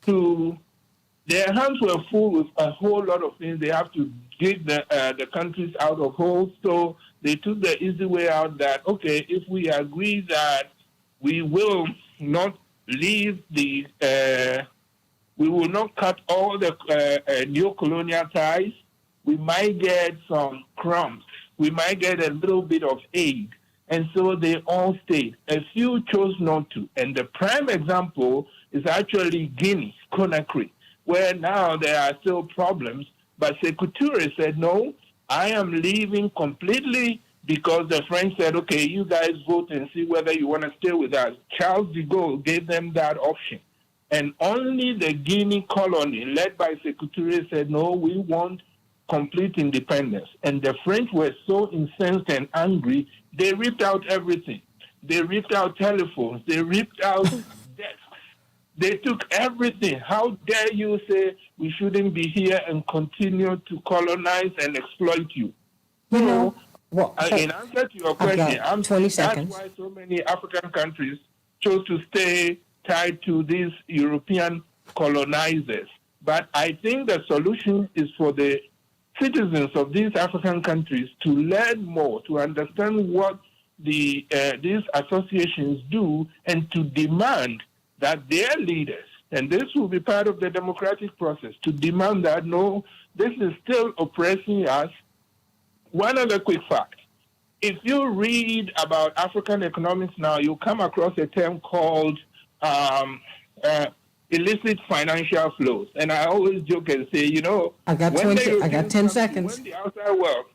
S8: their hands were full with a whole lot of things. They have to dig the countries out of holes. So they took the easy way out that, okay, if we agree that we will not leave we will not cut all the neo-colonial ties, we might get some crumbs. We might get a little bit of aid. And so they all stayed. A few chose not to. And the prime example is actually Guinea, Conakry, where now there are still problems. But Sekou Touré said, no, I am leaving completely because the French said, okay, you guys vote and see whether you want to stay with us. Charles de Gaulle gave them that option. And only the Guinea colony, led by Sekou Touré, said, no, we want complete independence. And the French were so incensed and angry, they ripped out everything. They ripped out telephones. They ripped out desks. They took everything. How dare you say we shouldn't be here and continue to colonize and exploit you? So, in answer to your question, I'm
S5: 20 seconds.
S8: That's why so many African countries chose to stay tied to these European colonizers. But I think the solution is for the citizens of these African countries to learn more, to understand what these associations do, and to demand that their leaders, and this will be part of the democratic process, to demand that, no, this is still oppressing us. One other quick fact. If you read about African economics now, you'll come across a term called illicit financial flows. And I always joke and say,
S5: I got 10 seconds.
S8: When the outside world,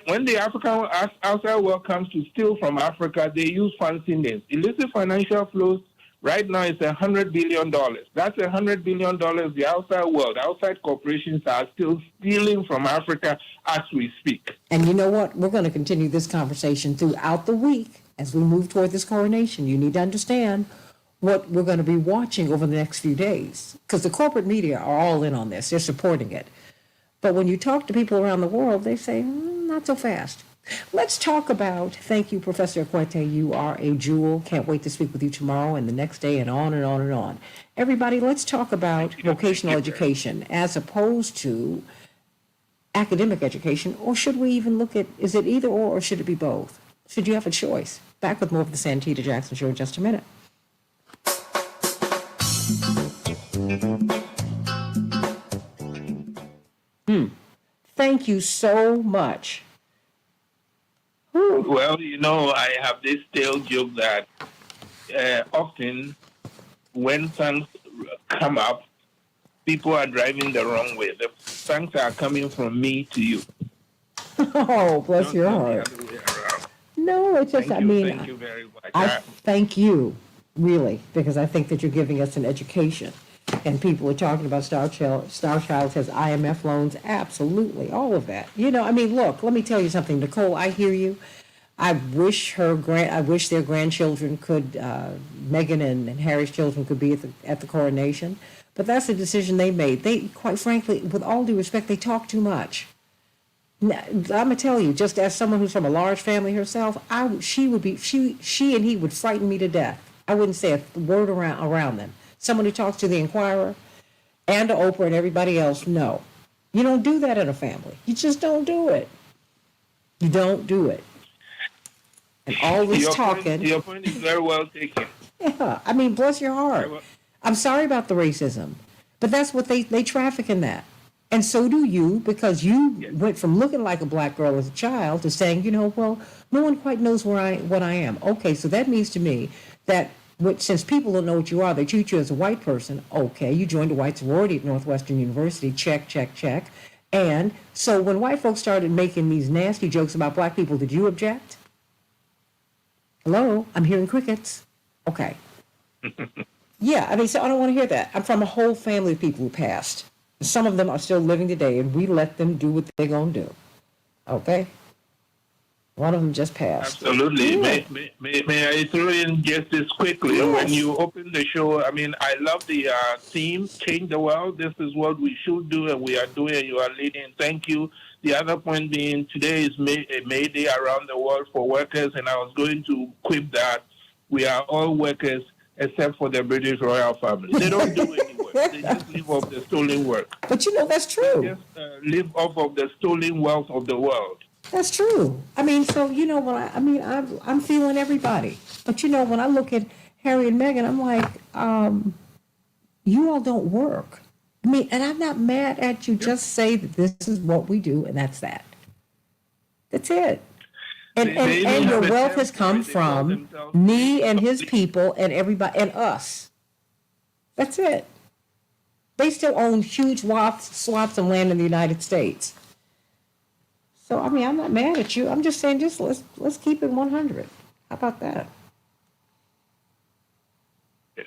S8: when the African outside world comes to steal from Africa, they use fancy names. Illicit financial flows right now is $100 billion. That's $100 billion the outside world, outside corporations are still stealing from Africa as we speak.
S5: And you know what? We're going to continue this conversation throughout the week as we move toward this coronation. You need to understand what we're going to be watching over the next few days, because the corporate media are all in on this. They're supporting it. But when you talk to people around the world, they say, not so fast. Let's talk about, thank you, Professor Ekwete. You are a jewel. Can't wait to speak with you tomorrow and the next day and on and on and on. Everybody, let's talk about vocational education as opposed to academic education, or should we even look at, is it either or should it be both? Should you have a choice? Back with more of the Santita Jackson Show in just a minute. Thank you so much.
S8: Well, I have this stale joke that often when thanks come up, people are driving the wrong way. The thanks are coming from me to you.
S5: Oh, bless your heart. No, it's just,
S8: thank you very much.
S5: I thank you, really, because I think that you're giving us an education. And people are talking about Star Child says IMF loans. Absolutely. All of that. Look, let me tell you something. Nicole, I hear you. I wish their grandchildren could, Meghan and Harry's children could be at the coronation. But that's the decision they made. They, quite frankly, with all due respect, they talk too much. Now, I'm gonna tell you, just as someone who's from a large family herself, she and he would frighten me to death. I wouldn't say a word around them. Someone who talks to the Inquirer and to Oprah and everybody else, no. You don't do that in a family. You just don't do it. You don't do it. And all this talking.
S8: Your point is very well taken.
S5: Yeah, I mean, bless your heart. I'm sorry about the racism, but that's what they traffic in that. And so do you, because you went from looking like a black girl as a child to saying, well, no one quite knows what I am. Okay, so that means to me that since people don't know what you are, they treat you as a white person. Okay, you joined a white sorority at Northwestern University. Check, check, check. And so when white folks started making these nasty jokes about black people, did you object? Hello? I'm hearing crickets. Okay. Yeah, I mean, so I don't want to hear that. I'm from a whole family of people who passed. Some of them are still living today, and we let them do what they're going to do. Okay? One of them just passed.
S8: Absolutely. Yeah. May I throw in just this quickly?
S5: Yes.
S8: When you open the show, I mean, I love the theme, Change the World. This is what we should do, and we are doing, and you are leading. Thank you. The other point being, today is May Day around the world for workers, and I was going to quip that we are all workers except for the British royal family. They don't do any work. They just live off the stolen work.
S5: But that's true.
S8: They just live off of the stolen wealth of the world.
S5: That's true. I mean, so, when I'm feeling everybody. But, when I look at Harry and Meghan, I'm like, you all don't work. I mean, and I'm not mad at you. Just say that this is what we do, and that's that. That's it. And your wealth has come from me and his people and everybody and us. That's it. They still own huge swaths of land in the United States. So, I mean, I'm not mad at you. I'm just saying, let's keep it 100. How about that?
S8: Yes.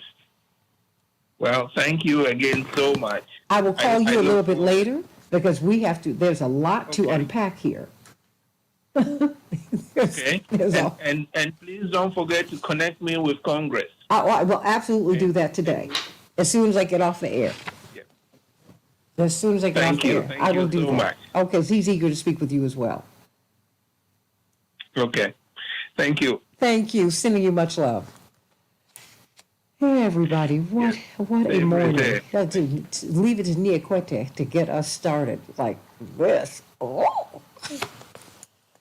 S8: Well, thank you again so much.
S5: I will call you a little bit later because there's a lot to unpack here.
S8: Okay. And please don't forget to connect me with Congress.
S5: I will absolutely do that today, as soon as I get off the air.
S8: Yeah.
S5: As soon as I get off the air, I will do that. Much. Okay, because he's eager to speak with you as well.
S8: Okay. Thank you.
S5: Thank you. Sending you much love. Hey, everybody. What a morning. Leave it to Niakwete to get us started like this. Oh.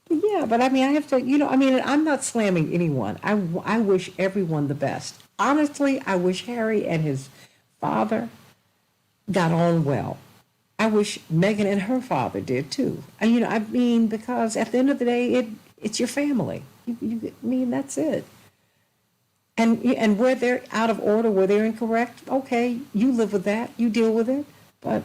S5: Yeah, but I mean, I have to, I'm not slamming anyone. I wish everyone the best. Honestly, I wish Harry and his father got on well. I wish Meghan and her father did too. And, because at the end of the day, it's your family. That's it. And where they're out of order, where they're incorrect, okay, you live with that, you deal with it. But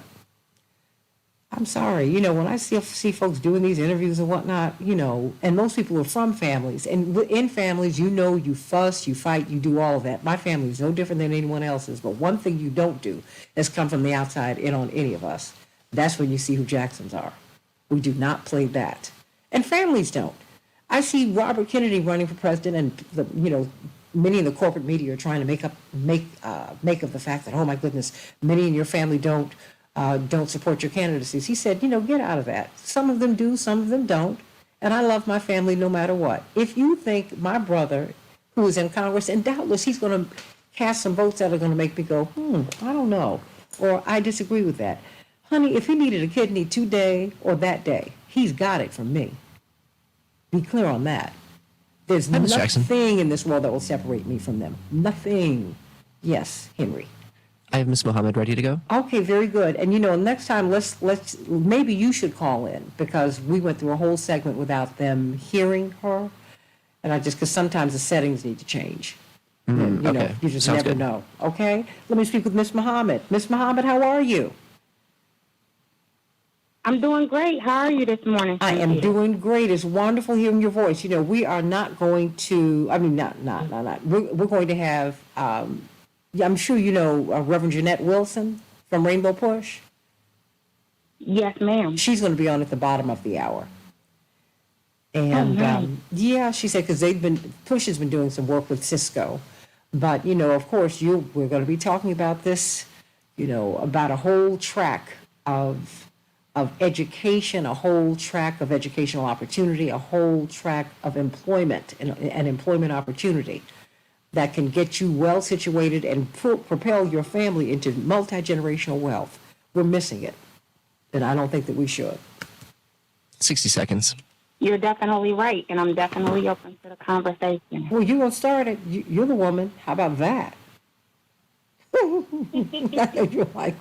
S5: I'm sorry, when I see folks doing these interviews and whatnot, and most people are from families, and in families, you fuss, you fight, you do all of that. My family is no different than anyone else's, but one thing you don't do is come from the outside in on any of us. That's when you see who Jacksons are. We do not play that. And families don't. I see Robert Kennedy running for president, and many in the corporate media are trying to make of the fact that, oh my goodness, many in your family don't support your candidacies. He said, get out of that. Some of them do, some of them don't. And I love my family no matter what. If you think my brother, who is in Congress, and doubtless he's going to cast some votes that are going to make me go, I don't know, or I disagree with that. Honey, if he needed a kidney today or that day, he's got it from me. Be clear on that. There's nothing in this world that will separate me from them. Nothing. Yes, Henry.
S7: I have Miss Mohammed ready to go.
S5: Okay, very good. And next time let's maybe you should call in because we went through a whole segment without them hearing her, and because sometimes the settings need to change.
S7: Okay.
S5: You just
S7: Sounds
S5: never
S7: good.
S5: know. Okay, let me speak with Miss Mohammed. Miss Mohammed, how are you?
S6: I'm doing great. How are you this morning?
S5: I am doing great. It's wonderful hearing your voice. We are not going to. I mean, not. We're going to have. I'm sure Reverend Jeanette Wilson from Rainbow Push.
S6: Yes, ma'am.
S5: She's going to be on at the bottom of the hour. And she said because Push has been doing some work with Cisco, but of course we're going to be talking about this, about a whole track of education, a whole track of educational opportunity, a whole track of employment and employment opportunity. that can get you well situated and propel your family into multi-generational wealth. We're missing it. And I don't think that we should.
S7: 60 seconds.
S6: You're definitely right, and I'm definitely open to the conversation.
S5: Well, you're going to start it. You're the woman. How about that? You're like,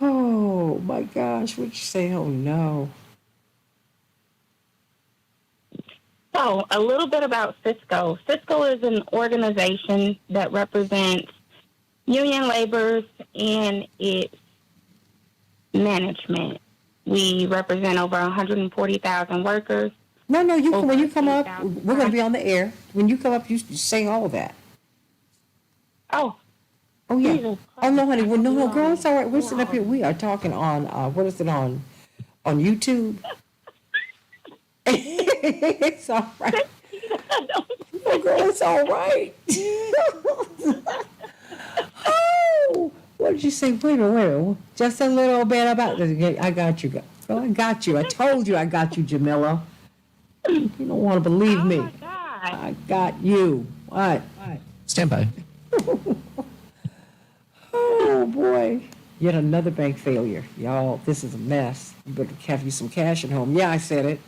S5: oh my gosh, what'd you say? Oh no.
S6: So, a little bit about Cisco. Cisco is an organization that represents union laborers and its management. We represent over 140,000 workers.
S5: No, when you come up, we're going to be on the air. When you come up, you say all of that.
S6: Oh,
S5: yeah.
S6: Jesus
S5: Oh, no, honey. Well, no, girl, it's all right. We're sitting up here. We are talking on, what is it on YouTube? It's all right. Oh, girl, it's all right. Oh, what did you say? Wait a minute. Just a little bit about this. I got you. Oh, I got you. I told you I got you, Jamila. You don't want to believe me.
S6: my God.
S5: I got you. What?
S7: Stand by.
S5: Oh, boy. Yet another bank failure. Y'all, this is a mess. You better have you some cash at home. Yeah, I said it.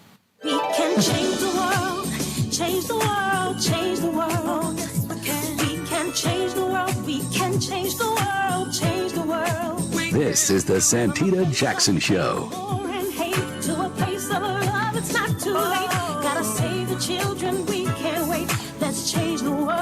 S9: We can change the world, change the world, change the world. Yes, we can. We can change the world, we can change the world, change the world.
S10: This is the Santita Jackson Show.
S9: War and hate to a place of love, it's not too late. Gotta save the children, we can't wait. Let's change the world.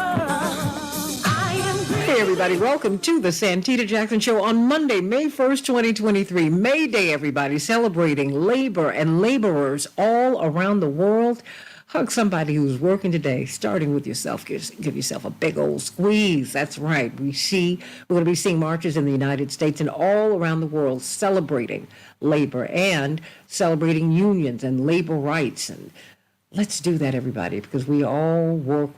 S5: Hey, everybody. Welcome to the Santita Jackson Show on Monday, May 1st, 2023. May Day, everybody. Celebrating labor and laborers all around the world. Hug somebody who's working today, starting with yourself. Give yourself a big old squeeze. That's right. We're going to be seeing marches in the United States and all around the world celebrating labor and celebrating unions and labor rights. And let's do that, everybody, because we all work,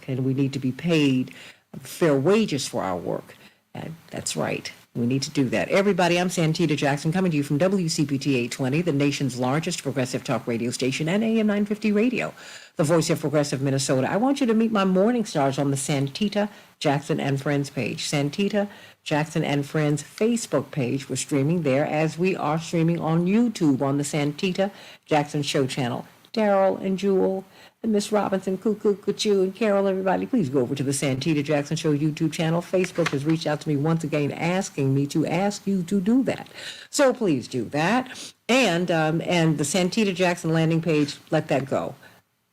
S5: and we need to be paid fair wages for our work. And that's right. We need to do that. Everybody, I'm Santita Jackson, coming to you from WCPT 820, the nation's largest progressive talk radio station, and AM 950 radio, the voice of progressive Minnesota. I want you to meet my morning stars on the Santita Jackson and Friends page. Santita Jackson and Friends Facebook page. We're streaming there as we are streaming on YouTube on the Santita Jackson Show channel. Daryl and Jewel and Miss Robinson, Cuckoo, Cuckoo, and Carol, everybody, please go over to the Santita Jackson Show YouTube channel. Facebook has reached out to me once again asking me to ask you to do that. So please do that. And the Santita Jackson landing page, let that go.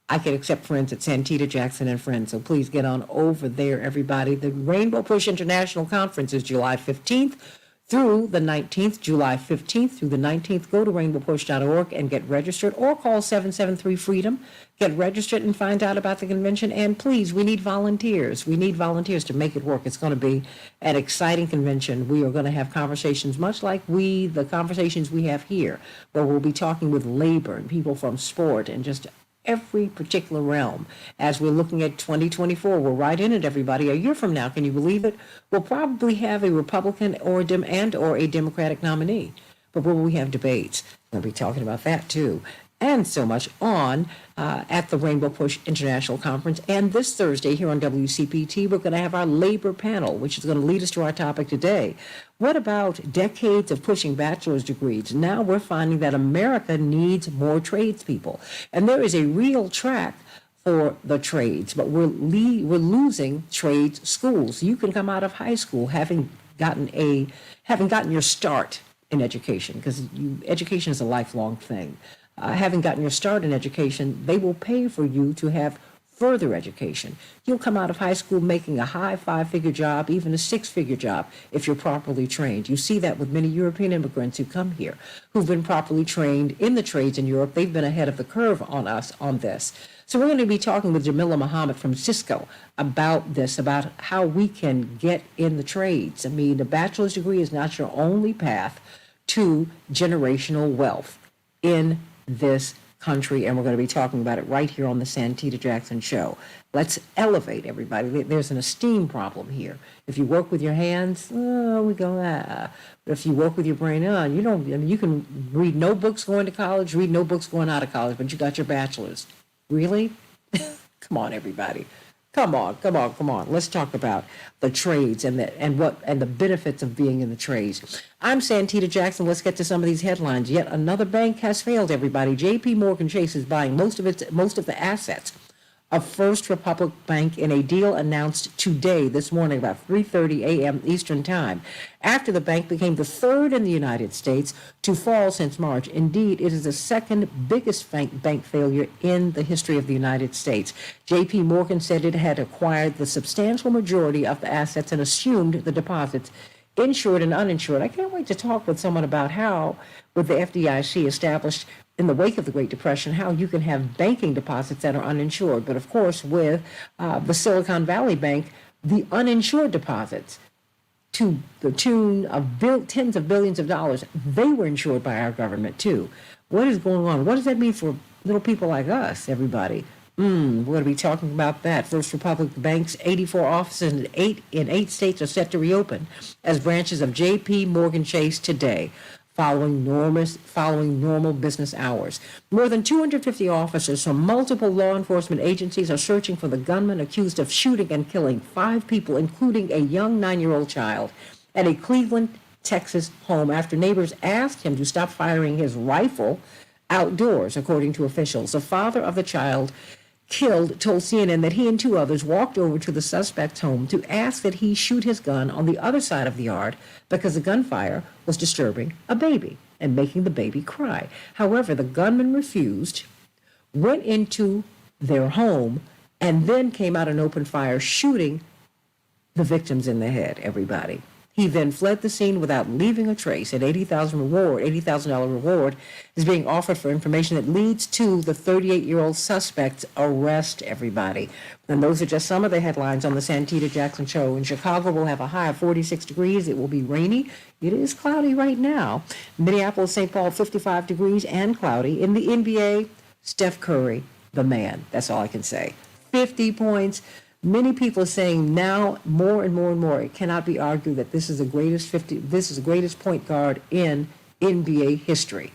S5: I can accept friends at Santita Jackson and Friends, so please get on over there, everybody. The Rainbow Push International Conference is July 15th through the 19th, July 15th through the 19th. Go to rainbowpush.org and get registered, or call 773-FREEDOM. Get registered and find out about the convention. And please, we need volunteers. We need volunteers to make it work. It's going to be an exciting convention. We are going to have conversations much like the conversations we have here, where we'll be talking with labor and people from sport and just every particular realm. As we're looking at 2024, we're right in it, everybody. A year from now, can you believe it? We'll probably have a Republican or a Democratic nominee. But will we have debates? We'll be talking about that too. And so much on at the Rainbow Push International Conference. And this Thursday here on WCPT, we're going to have our labor panel, which is going to lead us to our topic today. What about decades of pushing bachelor's degrees? Now we're finding that America needs more tradespeople. And there is a real track for the trades, but we're losing trades schools. You can come out of high school having gotten your start in education, because education is a lifelong thing. Having gotten your start in education, they will pay for you to have further education. You'll come out of high school making a high 5-figure job, even a 6-figure job, if you're properly trained. You see that with many European immigrants who come here, who've been properly trained in the trades in Europe. They've been ahead of the curve on us on this. So we're going to be talking with Jamila Muhammad from Cisco about this, about how we can get in the trades. I mean, a bachelor's degree is not your only path to generational wealth in this country, and we're going to be talking about it right here on the Santita Jackson Show. Let's elevate everybody. There's an esteem problem here. If you work with your hands, we go, But if you work with your brain, you can read no books going to college, read no books going out of college, but you got your bachelor's. Really? Come on, everybody. Come on, come on, come on. Let's talk about the trades and the benefits of being in the trades. I'm Santita Jackson. Let's get to some of these headlines. Yet another bank has failed, everybody. J.P. Morgan Chase is buying most of the assets of First Republic Bank in a deal announced this morning, about 3:30 a.m. Eastern Time, after the bank became the third in the United States to fall since March. Indeed, it is the second biggest bank failure in the history of the United States. J.P. Morgan said it had acquired the substantial majority of the assets and assumed the deposits, insured and uninsured. I can't wait to talk with someone about how, with the FDIC established in the wake of the Great Depression, how you can have banking deposits that are uninsured. But of course, with the Silicon Valley Bank, the uninsured deposits to the tune of tens of billions of dollars, they were insured by our government too. What is going on? What does that mean for little people like us, everybody? We're going to be talking about that. First Republic Bank's 84 offices in eight states are set to reopen as branches of J.P. Morgan Chase today, following normal business hours. More than 250 officers from multiple law enforcement agencies are searching for the gunman accused of shooting and killing 5 people, including a young 9-year-old child, at a Cleveland, Texas home after neighbors asked him to stop firing his rifle outdoors, according to officials. The father of the child killed told CNN that he and 2 others walked over to the suspect's home to ask that he shoot his gun on the other side of the yard because the gunfire was disturbing a baby and making the baby cry. However, the gunman refused, went into their home, and then came out and opened fire, shooting the victims in the head, everybody. He then fled the scene without leaving a trace. An $80,000 reward is being offered for information that leads to the 38-year-old suspect's arrest, everybody. And those are just some of the headlines on the Santita Jackson Show. In Chicago, we'll have a high of 46 degrees. It will be rainy. It is cloudy right now. Minneapolis, St. Paul, 55 degrees and cloudy. In the NBA, Steph Curry, the man. That's all I can say. 50 points. Many people are saying now more and more and more, it cannot be argued that this is the greatest point guard in NBA history.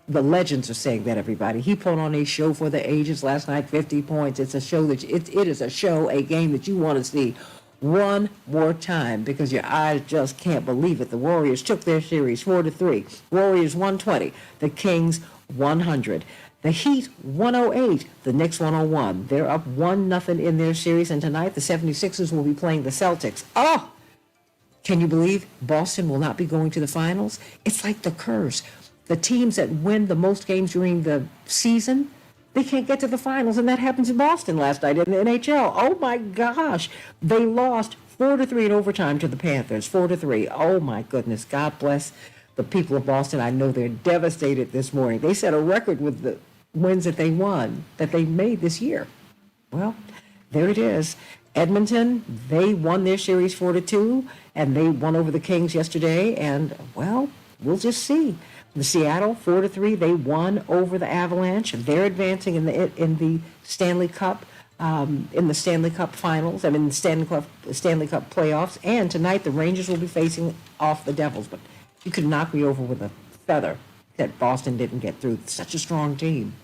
S5: The legends are saying that, everybody. He put on a show for the ages last night, 50 points. It's a show it is a game that you want to see one more time because your eyes just can't believe it. The Warriors took their series 4-3. Warriors 120, the Kings 100. The Heat 108, the Knicks 101. They're up 1-0 in their series, and tonight the 76ers will be playing the Celtics. Oh, can you believe Boston will not be going to the finals? It's like the curse. The teams that win the most games during the season, they can't get to the finals, and that happens in Boston last night in the NHL. Oh my gosh, they lost 4-3 in overtime to the Panthers, 4-3. Oh my goodness, God bless the people of Boston. I know they're devastated this morning. They set a record with the wins that they made this year. Well, there it is. Edmonton, they won their series 4-2, and they won over the Kings yesterday, and, well, we'll just see. The Seattle 4-3, they won over the Avalanche. They're advancing in the Stanley Cup, in the Stanley Cup finals, the Stanley Cup playoffs, and tonight the Rangers will be facing off the Devils, but you could knock me over with a feather that Boston didn't get through. It's such a strong team.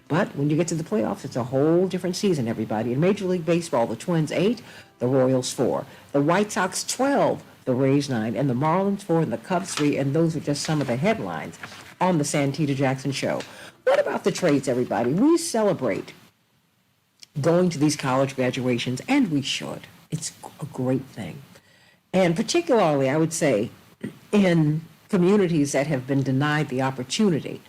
S5: But when you get to the playoffs, it's a whole different season, everybody. In Major League Baseball, the Twins 8, the Royals 4, the White Sox 12, the Rays 9, and the Marlins 4, and the Cubs 3, and those are just some of the headlines on the Santita Jackson Show. What about the trades, everybody? We celebrate going to these college graduations, and we should. It's a great thing. And particularly, I would say, in communities that have been denied the opportunity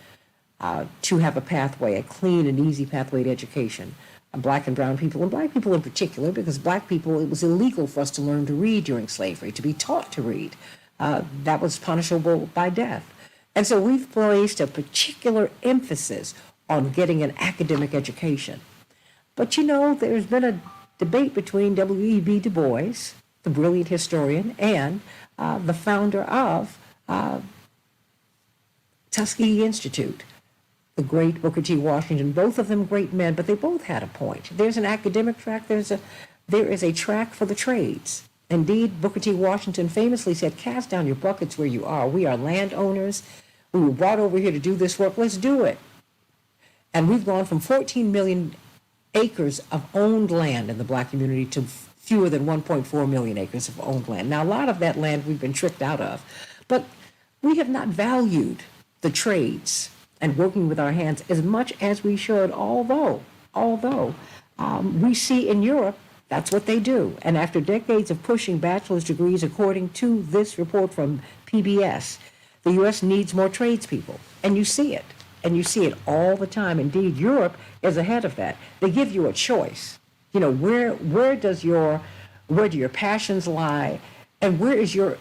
S5: to have a pathway, a clean and easy pathway to education. Black and brown people, and black people in particular, because black people, it was illegal for us to learn to read during slavery, to be taught to read. That was punishable by death. And so we've placed a particular emphasis on getting an academic education. But you know, there's been a debate between W.E.B. Du Bois, the brilliant historian, and the founder of Tuskegee Institute, the great Booker T. Washington. Both of them great men, but they both had a point. There's an academic track. There is a track for the trades. Indeed, Booker T. Washington famously said, "Cast down your buckets where you are. We are landowners. We were brought over here to do this work. Let's do it." And we've gone from 14 million acres of owned land in the black community to fewer than 1.4 million acres of owned land. Now, a lot of that land we've been tricked out of, but we have not valued the trades and working with our hands as much as we should, although we see in Europe that's what they do. And after decades of pushing bachelor's degrees, according to this report from PBS, the U.S. needs more tradespeople. And you see it. And you see it all the time. Indeed, Europe is ahead of that. They give you a choice. You know, where do your passions lie, and where is your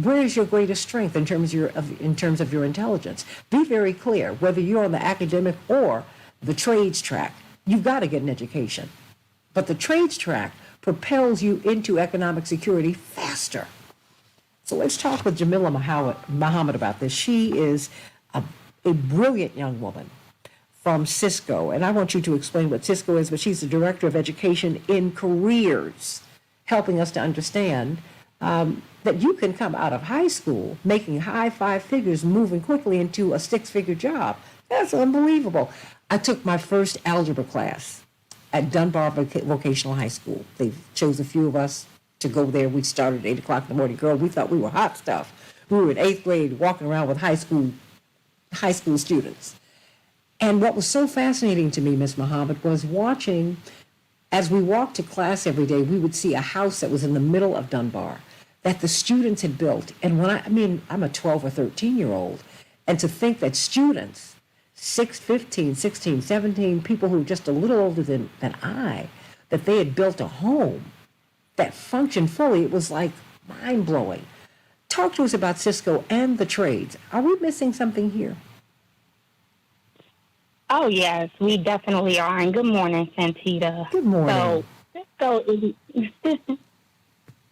S5: greatest strength in terms of your intelligence? Be very clear. Whether you're on the academic or the trades track, you've got to get an education. But the trades track propels you into economic security faster. So let's talk with Jamila Muhammad about this. She is a brilliant young woman from Cisco, and I want you to explain what Cisco is, but she's the Director of Education in Careers, helping us to understand that you can come out of high school making high five figures, moving quickly into a six-figure job. That's unbelievable. I took my first algebra class at Dunbar Vocational High School. They chose a few of us to go there. We started at 8 o'clock in the morning. Girl, we thought we were hot stuff. We were in 8th grade walking around with high school students. And what was so fascinating to me, Miss Muhammad, was watching, as we walked to class every day, we would see a house that was in the middle of Dunbar that the students had built. And I'm a 12 or 13-year-old, and to think that students, 15, 16, 17, people who were just a little older than I, that they had built a home that functioned fully, it was like mind-blowing. Talk to us about Cisco and the trades. Are we missing something here?
S6: Oh, yes, we definitely are. And good morning, Santita.
S5: Good morning.
S6: So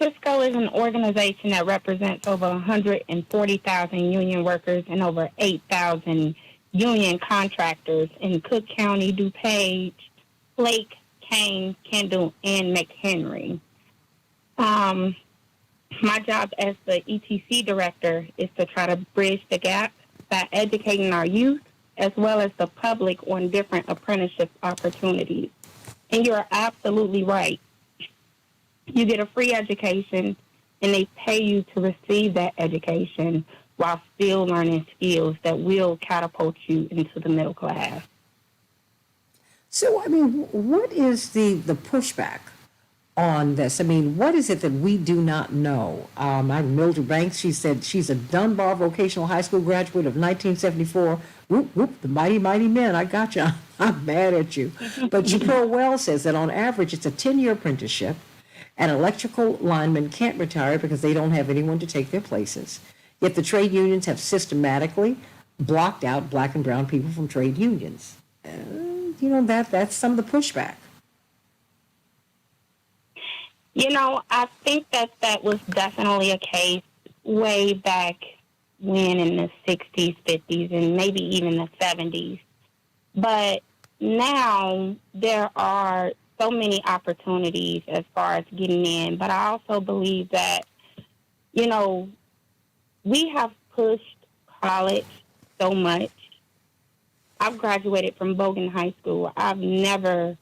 S6: Cisco is an organization that represents over 140,000 union workers and over 8,000 union contractors in Cook County, DuPage, Lake, Kane, Kendall, and McHenry. My job as the ETC director is to try to bridge the gap by educating our youth as well as the public on different apprenticeship opportunities. And you're absolutely right. You get a free education, and they pay you to receive that education while still learning skills that will catapult you into the middle class.
S5: So, what is the pushback on this? What is it that we do not know? Mildred Banks, she said she's a Dunbar Vocational High School graduate of 1974. Whoop, whoop, the mighty, mighty men. I got you. I'm mad at you. But Chappelle Wells says that on average it's a 10-year apprenticeship, and electrical linemen can't retire because they don't have anyone to take their places. Yet the trade unions have systematically blocked out black and brown people from trade unions. That's some of the pushback.
S6: I think that was definitely a case way back when in the 60s, 50s, and maybe even the 70s. But now there are so many opportunities as far as getting in. But I also believe that, we have pushed college so much. I've graduated from Bogan High School. I've never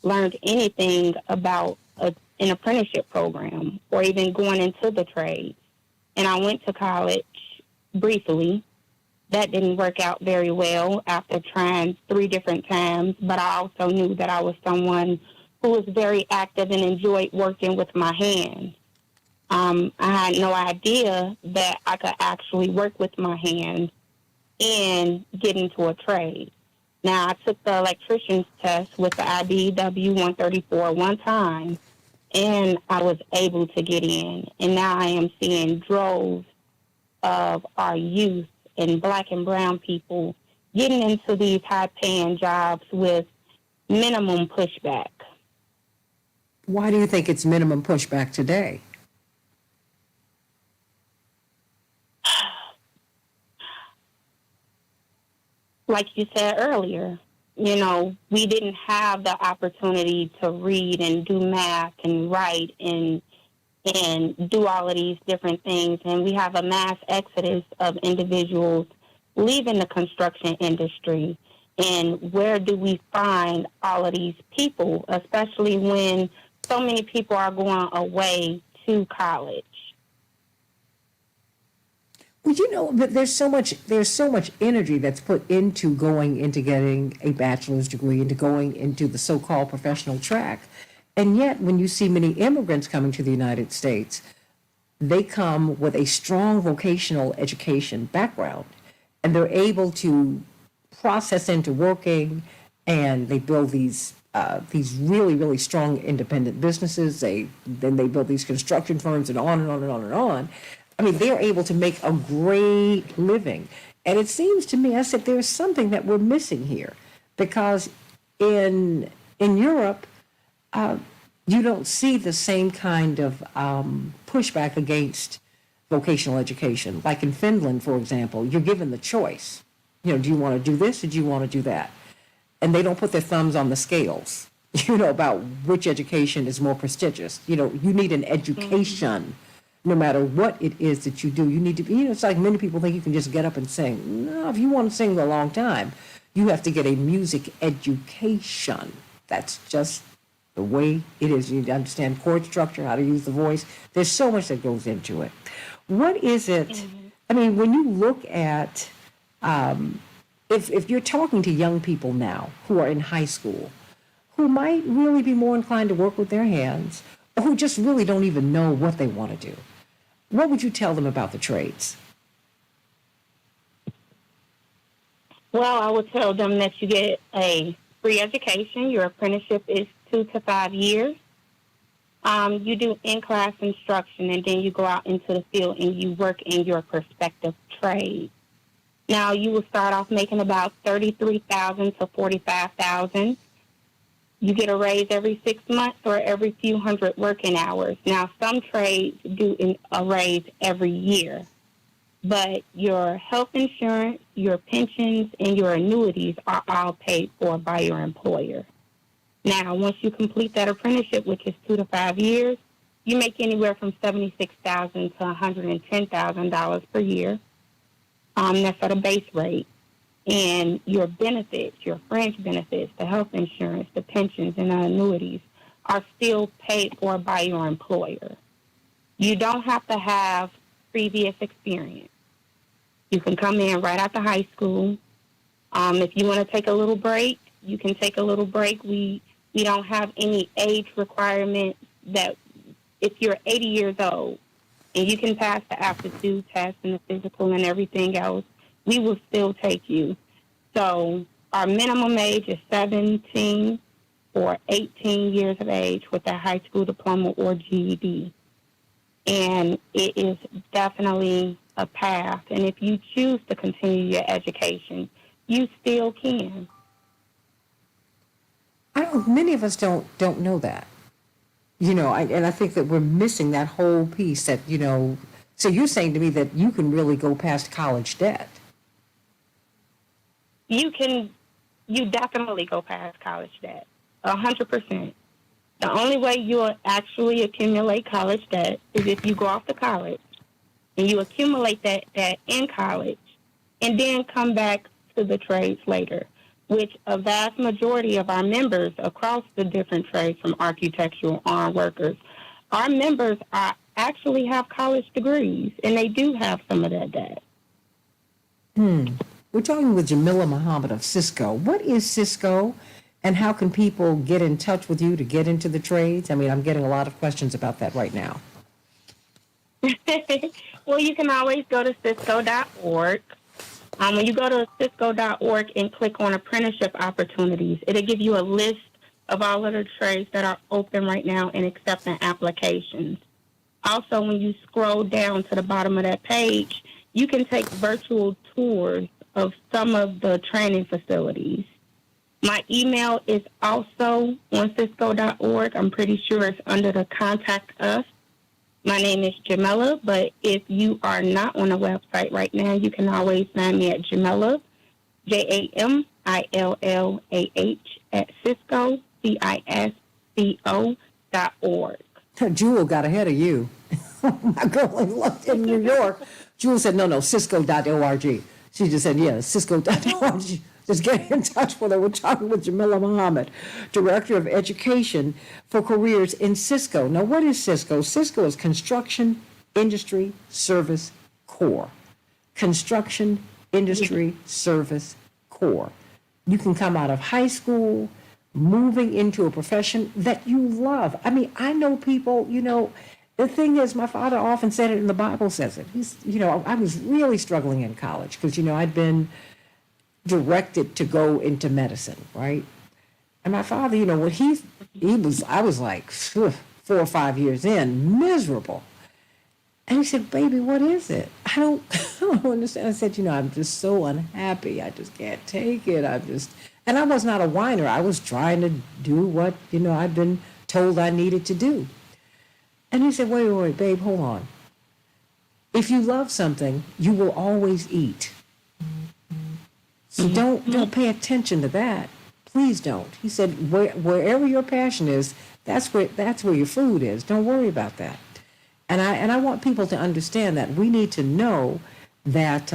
S6: learned anything about an apprenticeship program or even going into the trade. And I went to college briefly. That didn't work out very well after trying 3 different times, but I also knew that I was someone who was very active and enjoyed working with my hands. I had no idea that I could actually work with my hands and get into a trade. Now, I took the electrician's test with the IBEW 134 one time, and I was able to get in. And now I am seeing droves of our youth and black and brown people getting into these high-paying jobs with minimum pushback.
S5: Why do you think it's minimum pushback today?
S6: Like you said earlier, we didn't have the opportunity to read and do math and write and do all of these different things. And we have a mass exodus of individuals leaving the construction industry And where do we find all of these people, especially when so many people are going away to college?
S5: Well, you know, but there's so much energy that's put into going into getting a bachelor's degree, into going into the so-called professional track. And yet, when you see many immigrants coming to the United States, they come with a strong vocational education background, and they're able to process into working, and they build these really, really strong independent businesses. Then they build these construction firms, and on and on and on and on. I mean, they're able to make a great living. And it seems to me, I said, there's something that we're missing here, because in Europe, you don't see the same kind of pushback against vocational education. Like in Finland, for example, you're given the choice. You know, do you want to do this or do you want to do that? And they don't put their thumbs on the scales, you know, about which education is more prestigious. You know, you need an education. No matter what it is that you do, you need to be, you know, it's like many people think you can just get up and sing. No, if you want to sing for a long time, you have to get a music education. That's just the way it is. You need to understand chord structure, how to use the voice. There's so much that goes into it. What is it? I mean, when you look at, if you're talking to young people now who are in high school, who might really be more inclined to work with their hands, or who just really don't even know what they want to do, what would you tell them about the trades?
S6: Well, I would tell them that you get a free education. Your apprenticeship is 2 to 5 years. You do in-class instruction, and then you go out into the field and you work in your prospective trade. Now, you will start off making about $33,000 to $45,000. You get a raise every 6 months or every few hundred working hours. Now, some trades do a raise every year, but your health insurance, your pensions, and your annuities are all paid for by your employer. Now, once you complete that apprenticeship, which is 2 to 5 years, you make anywhere from $76,000 to $110,000 per year. That's at a base rate. And your benefits, your fringe benefits, the health insurance, the pensions, and the annuities are still paid for by your employer. You don't have to have previous experience. You can come in right after high school. If you want to take a little break, you can take a little break. We don't have any age requirements that if you're 80 years old and you can pass the aptitude test and the physical and everything else, we will still take you. So our minimum age is 17 or 18 years of age with a high school diploma or GED. And it is definitely a path. And if you choose to continue your education, you still can.
S5: Many of us don't know that. You know, and I think that we're missing that whole piece that, you know, so you're saying to me that you can really go past college debt.
S6: You definitely go past college debt, 100%. The only way you'll actually accumulate college debt is if you go off to college and you accumulate that in college and then come back to the trades later, which a vast majority of our members across the different trades, from architectural workers, our members actually have college degrees, and they do have some of that debt.
S5: We're talking with Jamila Muhammad of Cisco. What is Cisco, and how can people get in touch with you to get into the trades? I mean, I'm getting a lot of questions about that right now.
S6: Well, you can always go to Cisco.org. When you go to Cisco.org and click on apprenticeship opportunities, it'll give you a list of all of the trades that are open right now and accepting applications. Also, when you scroll down to the bottom of that page, you can take virtual tours of some of the training facilities. My email is also on Cisco.org. I'm pretty sure it's under the Contact Us. My name is Jamila, but if you are not on the website right now, you can always find me at Jamila, JAMILLAH, at Cisco, CISCO.org.
S5: Jewel got ahead of you. My girl in New York, Jewel said, no, Cisco.org. She just said, yeah, Cisco.org. Just get in touch with her. We're talking with Jamila Muhammad, Director of Education for Careers in Cisco. Now, what is Cisco? Cisco is Construction Industry Service Corps. Construction Industry Service Corps. You can come out of high school, moving into a profession that you love. I mean, I know people, the thing is, my father often said it, and the Bible says it. I was really struggling in college because, I'd been directed to go into medicine, right? And my father, I was like 4 or 5 years in, miserable. And he said, baby, what is it? I don't understand. I said, I'm just so unhappy. I just can't take it. And I was not a whiner. I was trying to do what, I'd been told I needed to do. And he said, wait, babe, hold on. If you love something, you will always eat. So don't pay attention to that. Please don't. He said, wherever your passion is, that's where your food is. Don't worry about that. And I want people to understand that we need to know that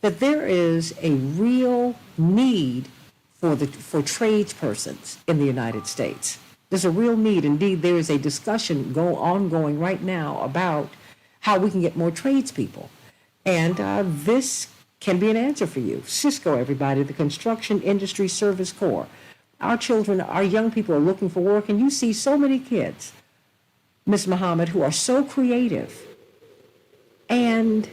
S5: that there is a real need for tradespersons in the United States. There's a real need. Indeed, there is a discussion ongoing right now about how we can get more tradespeople. And this can be an answer for you. Cisco, everybody, the Construction Industry Service Corps. Our children, our young people are looking for work, and you see so many kids, Ms. Muhammad, who are so creative. And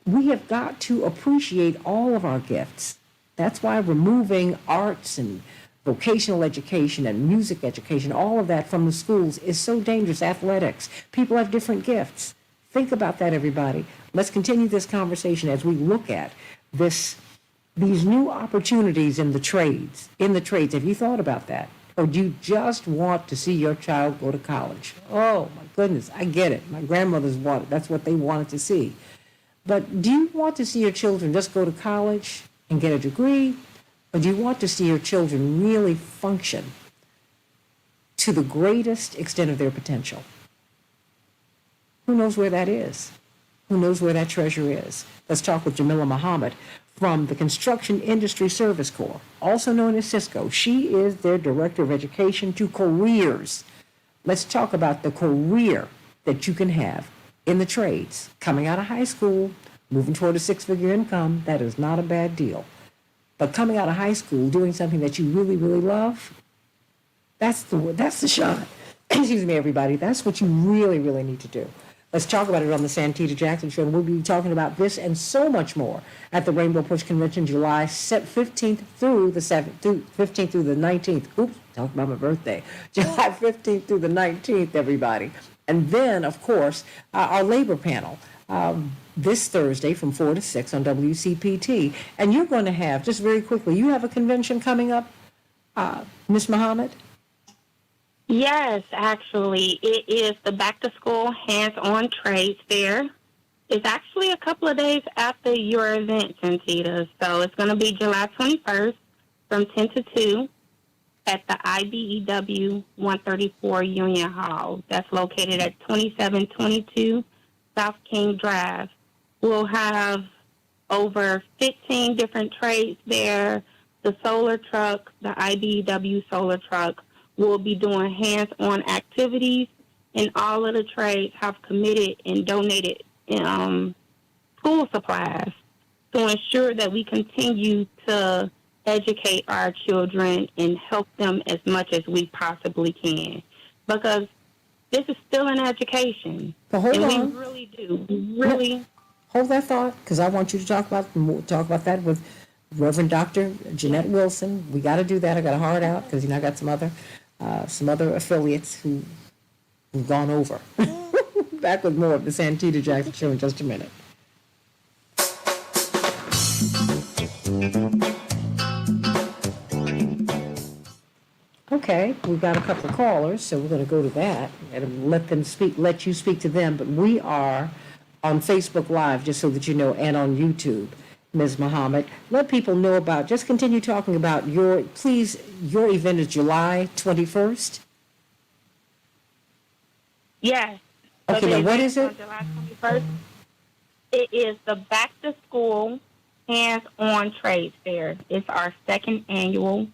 S5: we have got to appreciate all of our gifts. That's why removing arts and vocational education and music education, all of that from the schools is so dangerous. Athletics. People have different gifts. Think about that, everybody. Let's continue this conversation as we look at these new opportunities in the trades. Have you thought about that? Or do you just want to see your child go to college? Oh, my goodness, I get it. My grandmothers wanted, that's what they wanted to see. But do you want to see your children just go to college and get a degree? Or do you want to see your children really function to the greatest extent of their potential? Who knows where that is? Who knows where that treasure is? Let's talk with Jamila Muhammad from the Construction Industry Service Corps, also known as Cisco. She is their Director of Education to Careers. Let's talk about the career that you can have in the trades. Coming out of high school, moving toward a six-figure income, that is not a bad deal. But coming out of high school, doing something that you really, really love, that's the shot. Excuse me, everybody. That's what you really, really need to do. Let's talk about it on the Santita Jackson Show. And we'll be talking about this and so much more at the Rainbow Push Convention, July 15th through the 15th through the 19th. Oops, talking about my birthday. July 15th through the 19th, everybody. And then, of course, our labor panel this Thursday from 4 to 6 on WCPT. And you're going to have, just very quickly, you have a convention coming up, Ms. Muhammad?
S6: Yes, actually. It is the Back to School Hands-On Trades Fair. It's actually a couple of days after your event, Santita. So it's going to be July 21st from 10 to 2 at the IBEW 134 Union Hall. That's located at 2722 South King Drive. We'll have over 15 different trades there. The solar truck, the IBEW solar truck, will be doing hands-on activities, and all of the trades have committed and donated school supplies to ensure that we continue to educate our children and help them as much as we possibly can. Because this is still an education.
S5: But hold on.
S6: We really do. Really.
S5: Hold that thought, because I want you to talk about that with Reverend Dr. Jeanette Wilson. We got to do that. I got a heart out because I got some other affiliates who've gone over. Back with more of the Santita Jackson Show in just a minute. Okay, we've got a couple of callers, so we're going to go to that and let you speak to them. But we are on Facebook Live, just so that you know, and on YouTube. Ms. Muhammad, let people know about, just continue talking about your event is July 21st?
S6: Yes.
S5: Okay, now what is it?
S6: On July 21st, it is the Back to School hands-on trade fair. It's our second annual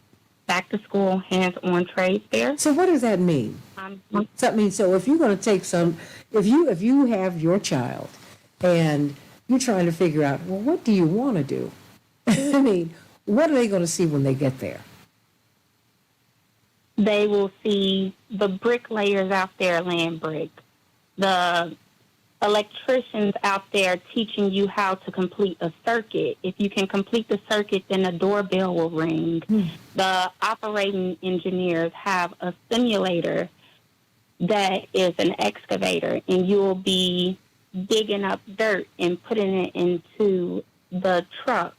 S6: back-to-school hands-on trade fair.
S5: So what does that mean? So if you're going to take if you have your child and you're trying to figure out, well, what do you want to do? I mean, what are they going to see when they get there?
S6: They will see the bricklayers out there laying brick, the electricians out there teaching you how to complete a circuit. If you can complete the circuit, then a doorbell will ring. The operating engineers have a simulator that is an excavator, and you will be digging up dirt and putting it into the truck.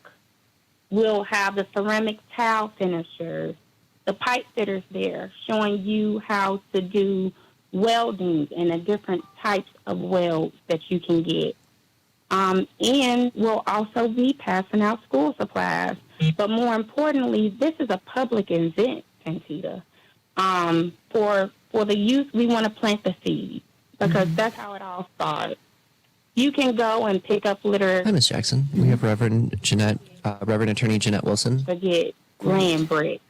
S6: We'll have the ceramic tile finishers, the pipe fitters there, showing you how to do welding and the different types of welds that you can get. And we'll also be passing out school supplies. But more importantly, this is a public event, Santita. For the youth, we want to plant the seed because that's how it all started. You can go and pick up litter.
S7: Hi, Ms. Jackson. We have Reverend Attorney Jeanette Wilson.
S6: Forget laying brick,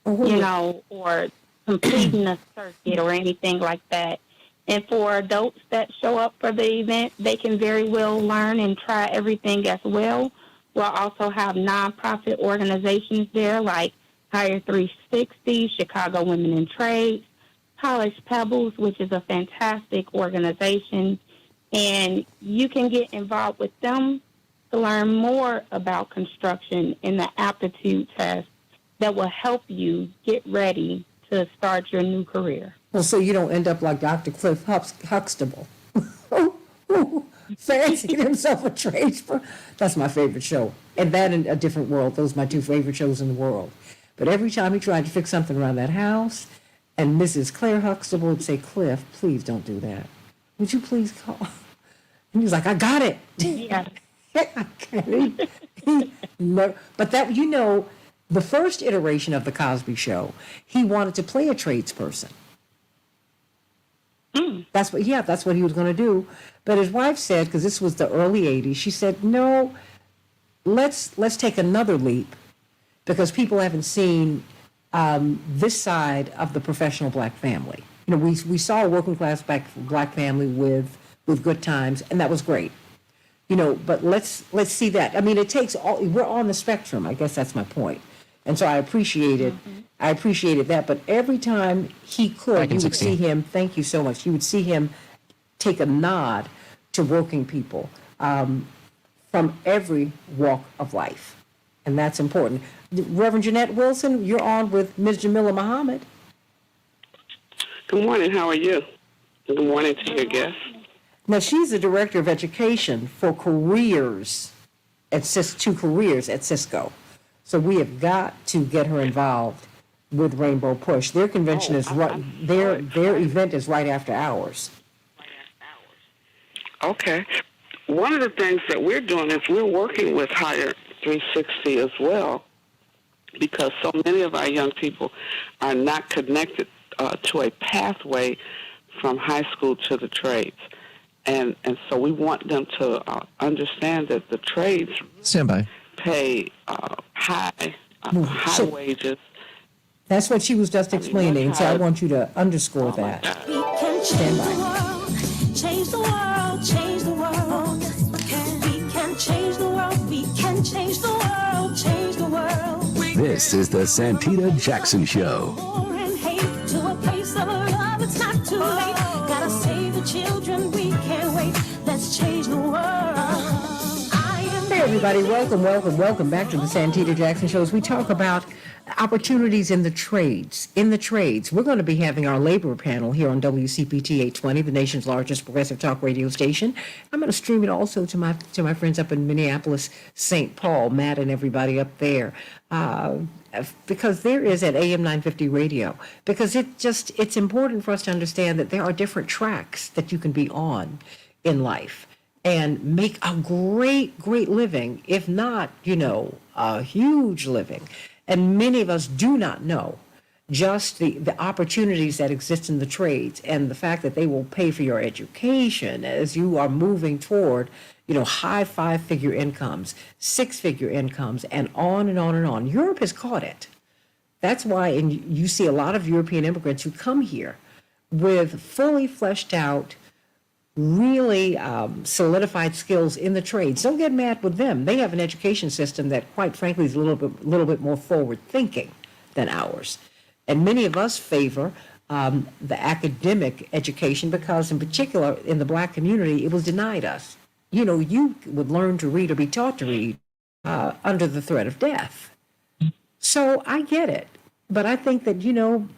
S6: or completing a circuit or anything like that. And for adults that show up for the event, they can very well learn and try everything as well. We'll also have nonprofit organizations there like Hire 360, Chicago Women in Trades, Polished Pebbles, which is a fantastic organization. And you can get involved with them to learn more about construction and the aptitude test that will help you get ready to start your new career.
S5: Well, so you don't end up like Dr. Cliff Huxtable, who fancied himself a tradesman. That's my favorite show. And that and A Different World. Those are my two favorite shows in the world. But every time he tried to fix something around that house, and Mrs. Claire Huxtable would say, Cliff, please don't do that. Would you please call? And he was like, I got it.
S6: Yeah.
S5: But that, the first iteration of The Cosby Show, he wanted to play a tradesperson. That's what he was going to do. But his wife said, because this was the early 80s, she said, no, let's take another leap because people haven't seen this side of the professional black family. We saw a working class black family with good times, and that was great. But let's see that. I mean, it takes we're on the spectrum. I guess that's my point. And so I appreciated that. But every time he could, you would see him, thank you so much, you would see him take a nod to working people from every walk of life. And that's important. Reverend Jeanette Wilson, you're on with Ms. Jamila Muhammad.
S12: Good morning. How are you? Good morning to your guest.
S5: Now, she's the Director of Education for careers at Cisco. So we have got to get her involved with Rainbow Push. Their convention is their event is right after ours.
S12: Okay. One of the things that we're doing is we're working with Hire 360 as well, because so many of our young people are not connected to a pathway from high school to the trades. And so we want them to understand that the trades pay high wages.
S5: That's what she was just explaining, so I want you to underscore that.
S9: We can change the world, change the world, change the world. We can change the world, we can change the world, change the world.
S10: This is the Santita Jackson Show.
S9: And hate to a place of love, it's not too late. Gotta save the children, we can't wait. Let's change the world.
S5: Hey everybody, welcome back to the Santita Jackson Show. As we talk about opportunities in the trades. We're going to be having our labor panel here on WCPT 820, the nation's largest progressive talk radio station. I'm going to stream it also to my friends up in Minneapolis, St. Paul, Matt and everybody up there. Because there is at AM 950 radio, because it's important for us to understand that there are different tracks that you can be on in life and make a great living, if not, a huge living. And many of us do not know just the opportunities that exist in the trades and the fact that they will pay for your education as you are moving toward high five-figure incomes, six-figure incomes, and on and on and on. Europe has caught it. That's why, and you see a lot of European immigrants who come here with fully fleshed out, really solidified skills in the trades. Don't get mad with them. They have an education system that, quite frankly, is a little bit more forward thinking than ours. And many of us favor the academic education because, in particular, in the Black community, it was denied us. You would learn to read or be taught to read under the threat of death. So I get it. But I think that,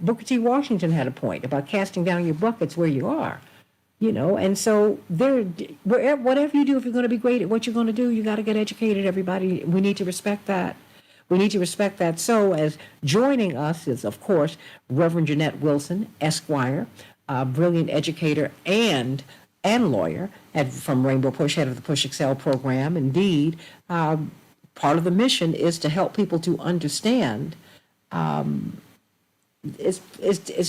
S5: Booker T. Washington had a point about casting down your buckets where you are. And so whatever you do, if you're going to be great at what you're going to do, you got to get educated, everybody. We need to respect that. We need to respect that. So as joining us is, of course, Reverend Jeanette Wilson, Esquire, a brilliant educator and lawyer from Rainbow Push, head of the Push Excel program. Indeed, part of the mission is to help people to understand is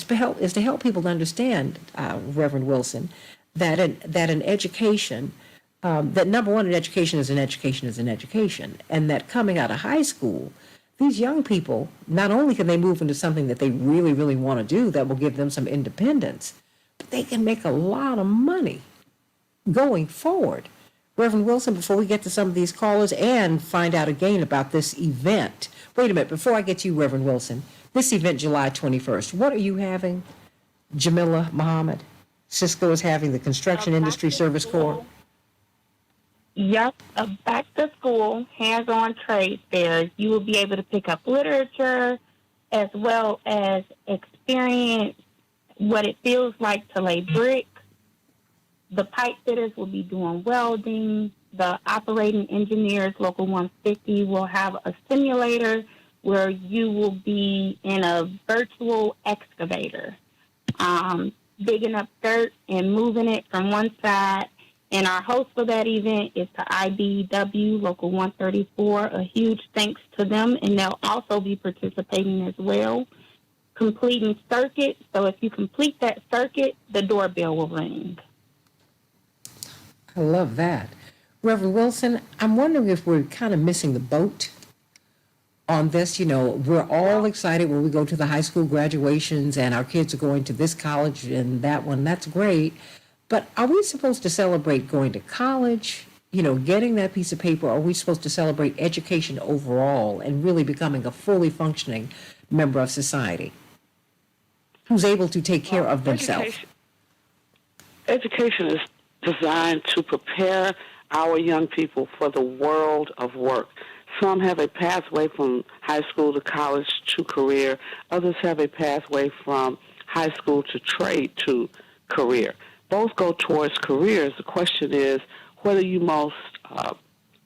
S5: to help people to understand, Reverend Wilson, that an education, that number one, an education is an education is an education, and that coming out of high school, these young people, not only can they move into something that they really, really want to do that will give them some independence, but they can make a lot of money going forward. Reverend Wilson, before we get to some of these callers and find out again about this event, wait a minute, before I get to you, Reverend Wilson, this event, July 21st, what are you having? Jamila Muhammad, Cisco is having the Construction Industry Service Corps.
S6: Yes, a back to school hands-on trade fairs. You will be able to pick up literature as well as experience what it feels like to lay brick. The pipe fitters will be doing welding. The operating engineers, Local 150, will have a simulator where you will be in a virtual excavator, digging up dirt and moving it from one side. And our host for that event is the IBEW, Local 134. A huge thanks to them, and they'll also be participating as well, completing circuit. So if you complete that circuit, the doorbell will ring.
S5: I love that. Reverend Wilson, I'm wondering if we're kind of missing the boat on this. We're all excited when we go to the high school graduations and our kids are going to this college and that one. That's great. But are we supposed to celebrate going to college, getting that piece of paper? Or are we supposed to celebrate education overall and really becoming a fully functioning member of society who's able to take care of themselves?
S12: Education is designed to prepare our young people for the world of work. Some have a pathway from high school to college to career. Others have a pathway from high school to trade to career. Both go towards careers. The question is, what are you most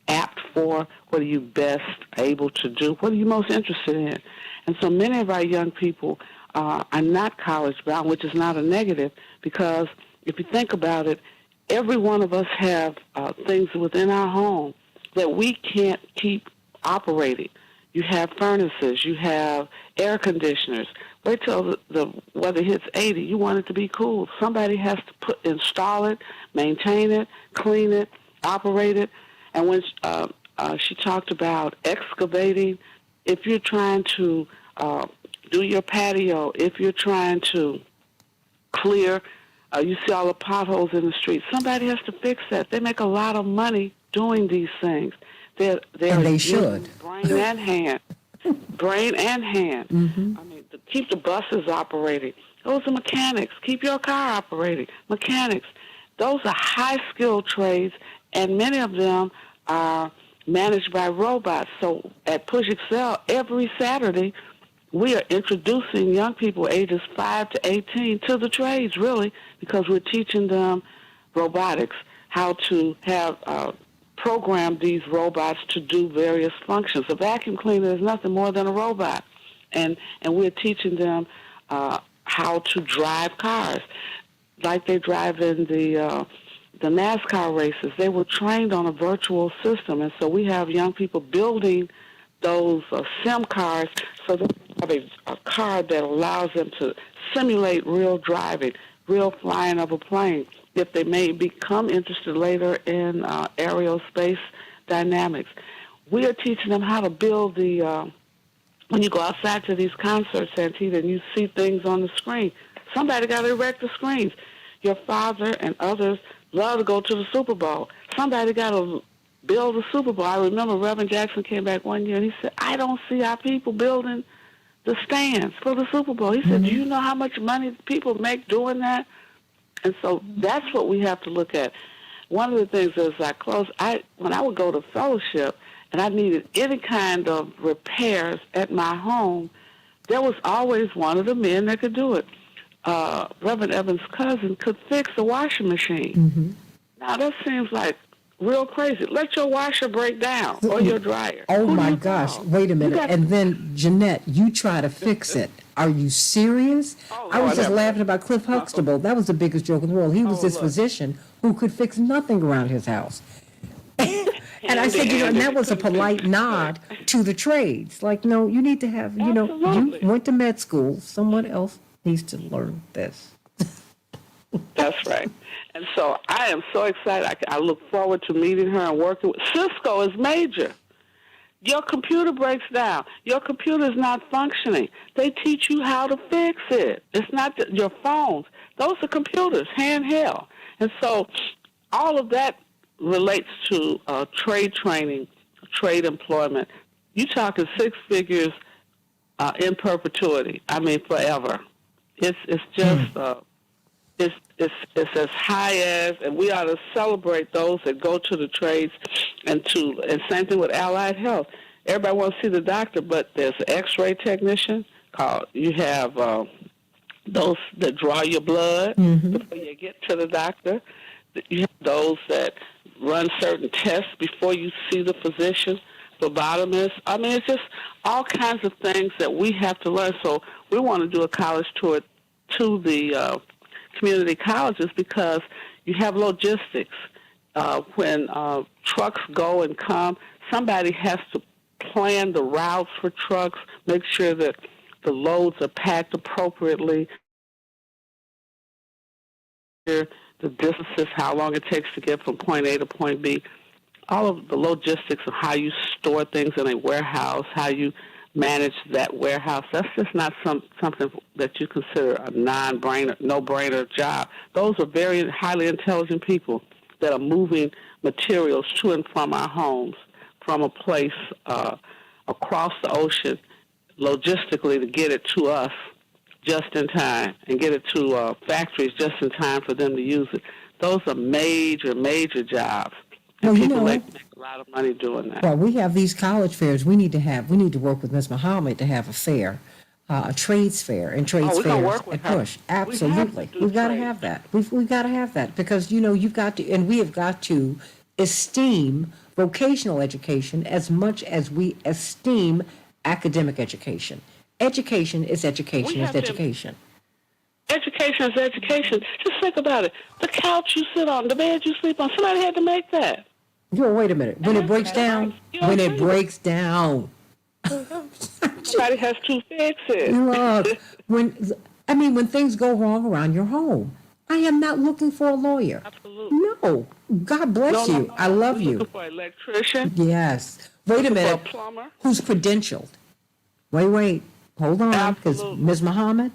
S12: apt for? What are you best able to do? What are you most interested in? And so many of our young people are not college bound, which is not a negative, because if you think about it, every one of us have things within our home that we can't keep operating. You have furnaces, you have air conditioners. Wait till the weather hits 80. You want it to be cool. Somebody has to install it, maintain it, clean it, operate it. And when she talked about excavating, if you're trying to do your patio, if you're trying to clear, you see all the potholes in the street, somebody has to fix that. They make a lot of money doing these things. And
S5: they should.
S12: Brain and hand. Brain and hand.
S5: Mm-hmm.
S12: I mean, to keep the buses operating. Those are mechanics. Keep your car operating. Mechanics. Those are high-skilled trades, and many of them are managed by robots. So at Push Excel, every Saturday, we are introducing young people ages 5 to 18 to the trades, really, because we're teaching them robotics, how to have program these robots to do various functions. A vacuum cleaner is nothing more than a robot, and we're teaching them how to drive cars, like they drive in the NASCAR races. They were trained on a virtual system, and so we have young people building those sim cars so they have a car that allows them to simulate real driving, real flying of a plane. if they may become interested later in aerospace dynamics. We are teaching them how to build the, when you go outside to these concerts, Santita, and you see things on the screen, somebody got to erect the screens. Your father and others love to go to the Super Bowl. Somebody got to build a Super Bowl. I remember Reverend Jackson came back one year and he said, I don't see our people building the stands for the Super Bowl. He said, do you know how much money people make doing that? And so that's what we have to look at. One of the things as I close, when I would go to fellowship and I needed any kind of repairs at my home, there was always one of the men that could do it. Reverend Evans' cousin could fix the washing machine. Now, that seems like real crazy. Let your washer break down or your dryer.
S5: Oh,
S12: Who do
S5: my
S12: you
S5: gosh.
S12: call?
S5: Wait a minute.
S12: got-
S5: And then, Jeanette, you try to fix it. Are you serious? I was just laughing about Cliff Huxtable. That was the biggest joke in the world. He was this physician who could fix nothing around his house. And I said, and that was a polite nod to the trades. Like, no, you need to have, you went to med school. Someone else needs to learn this.
S12: That's right. And so I am so excited. I look forward to meeting her and working with. Cisco is major. Your computer breaks down. Your computer is not functioning. They teach you how to fix it. It's not your phones. Those are computers, handheld. And so all of that relates to trade training, trade employment. You're talking six figures in perpetuity. I mean, forever. It's just it's as high as, and we ought to celebrate those that go to the trades, and same thing with allied health. Everybody wants to see the doctor, but there's an X-ray technician called. You have those that draw your blood before you get to the doctor. You have those that run certain tests before you see the physician. Phlebotomists. I mean, it's just all kinds of things that we have to learn. So we want to do a college tour to the community colleges because you have logistics. When trucks go and come, somebody has to plan the routes for trucks, make sure that the loads are packed appropriately, the distances, how long it takes to get from point A to point B, all of the logistics of how you store things in a warehouse, how you manage that warehouse. That's just not something that you consider a non-brainer, no-brainer job. Those are very highly intelligent people that are moving materials to and from our homes, from a place across the ocean, logistically to get it to us just in time and get it to factories just in time for them to use it. Those are major, major jobs. And people make a lot of money doing that.
S5: Well, we have these college fairs. We need to work with Ms. Muhammad to have a fair, a trades fair and trades fairs at Push. Absolutely. We've got to have that. We've got to have that because, you've got to, and we have got to esteem vocational education as much as we esteem academic education. Education is education is education.
S12: Education is education. Just think about it. The couch you sit on, the bed you sleep on, somebody had to make that.
S5: Wait a minute. When it breaks down, somebody
S12: has to fix it.
S5: Look, when things go wrong around your home, I am not looking for a lawyer.
S12: Absolutely.
S5: No. God bless you. I love you.
S12: Looking for an electrician.
S5: Yes. Wait a minute.
S12: For a plumber.
S5: Who's credentialed? Wait. Hold on. Because Ms. Muhammad,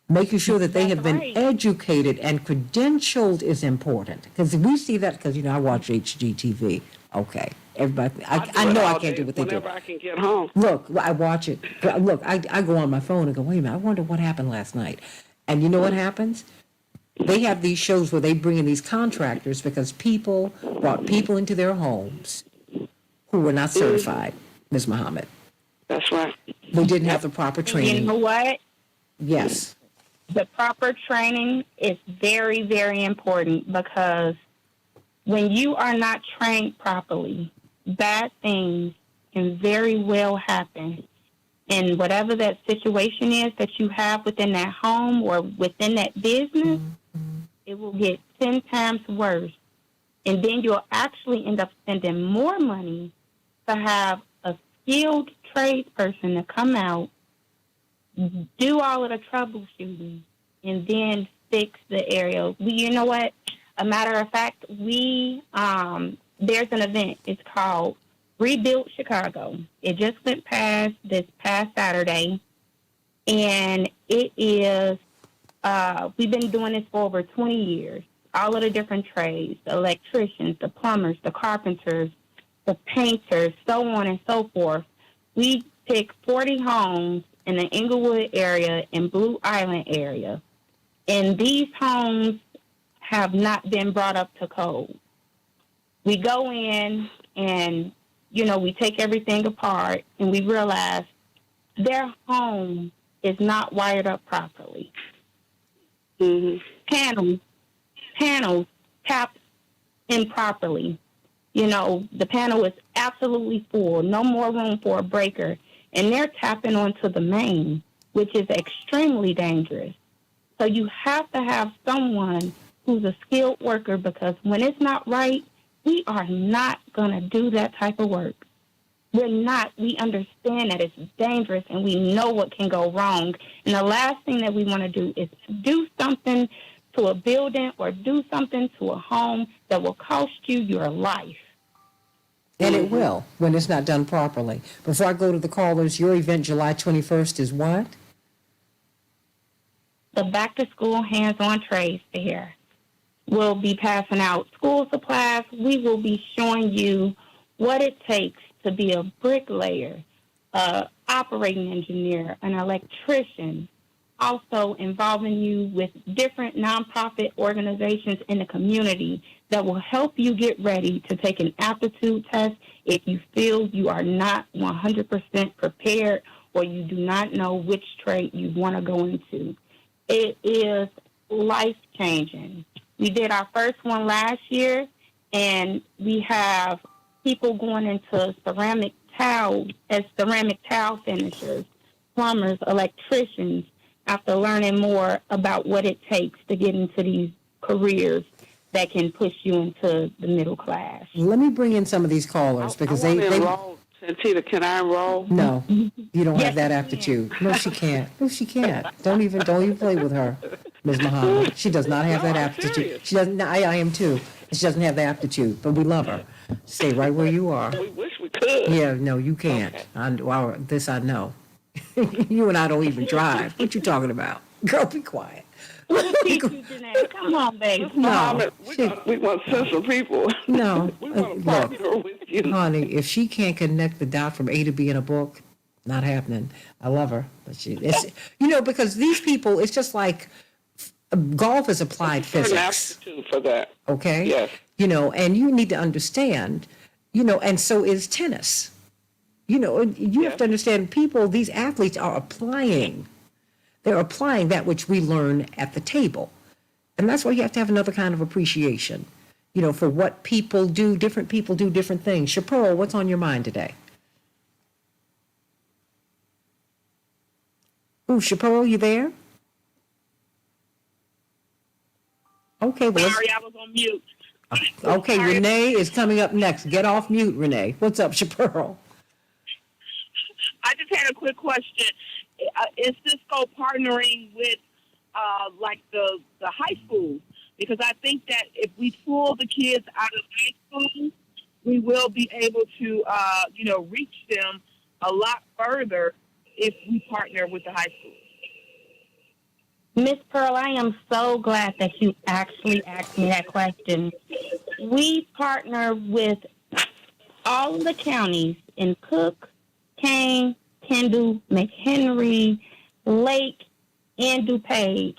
S5: making sure that they have been educated and credentialed is important. Because we see that, because, I watch HGTV. Okay. Everybody, I know I can't do what they do.
S12: Whenever I can get home.
S5: Look, I watch it. Look, I go on my phone and go, wait a minute, I wonder what happened last night. And you know what happens? They have these shows where they bring in these contractors because people brought people into their homes who were not certified, Ms. Muhammad.
S12: That's right.
S5: They didn't have the proper training.
S6: You know what?
S5: Yes.
S6: The proper training is very, very important because when you are not trained properly, bad things can very well happen. And whatever that situation is that you have within that home or within that business, it will get 10 times worse. And then you'll actually end up spending more money to have a skilled tradesperson to come out, do all of the troubleshooting, and then fix the area. You know what? A matter of fact, there's an event. It's called Rebuild Chicago. It just went past this past Saturday, and it is, we've been doing this for over 20 years. All of the different trades, the electricians, the plumbers, the carpenters, the painters, so on and so forth. We pick 40 homes in the Inglewood area and Blue Island area. And these homes have not been brought up to code. We go in and, we take everything apart and we realize their home is not wired up properly.
S12: Mm-hmm.
S6: Panels tapped improperly. The panel is absolutely full, no more room for a breaker, and they're tapping onto the main, which is extremely dangerous. So you have to have someone who's a skilled worker, because when it's not right, we are not going to do that type of work. We're not. We understand that it's dangerous and we know what can go wrong. And the last thing that we want to do is do something to a building or do something to a home that will cost you your life.
S5: And it will, when it's not done properly. Before I go to the callers, your event July 21st is what?
S6: The Back to School Hands-On Trades Fair. We'll be passing out school supplies. We will be showing you what it takes to be a bricklayer, an operating engineer, an electrician, also involving you with different nonprofit organizations in the community that will help you get ready to take an aptitude test if you feel you are not 100% prepared or you do not know which trade you want to go into. It is life-changing. We did our first one last year, and we have people going into ceramic tile finishers, plumbers, electricians, after learning more about what it takes to get into these careers that can push you into the middle class.
S5: Let me bring in some of these callers because
S12: I
S5: they
S12: enroll. Santita, can I enroll?
S5: No, you don't have that aptitude. No, she can't. No, she can't. Don't even play with her, Ms. Muhammad. She does not have that aptitude.
S12: Serious.
S5: She doesn't. I am too. She doesn't have the aptitude, but we love her. Stay right where you are.
S12: We wish we could.
S5: Yeah, no, you can't.
S12: Okay.
S5: This I know. You and I don't even drive. What you talking about? Girl, be quiet.
S6: Come on, babe.
S5: No,
S12: we want sensible people.
S5: No,
S12: We want to partner with you.
S5: honey, if she can't connect the dot from A to B in a book, not happening. I love her, but it's because these people, it's just like golf is applied
S12: There's an
S5: physics.
S12: aptitude for that.
S5: Okay?
S12: Yes.
S5: And you need to understand, and so is tennis. You have to understand these athletes are applying. They're applying that which we learn at the table. And that's why you have to have another kind of appreciation, for what people do. Different people do different things. Chapeau, what's on your mind today? Ooh, Chapeau, you there? Okay, well,
S13: Sorry, I was on mute.
S5: Okay,
S13: Sorry.
S5: Renee is coming up next. Get off mute, Renee. What's up, Chapeau?
S13: I just had a quick question. Is Cisco partnering with like the high schools? Because I think that if we pull the kids out of high school, we will be able to reach them a lot further if we partner with the high schools.
S6: Miss Pearl, I am so glad that you actually asked me that question. We partner with all of the counties in Cook, Kane, Kendall, McHenry, Lake, and DuPage.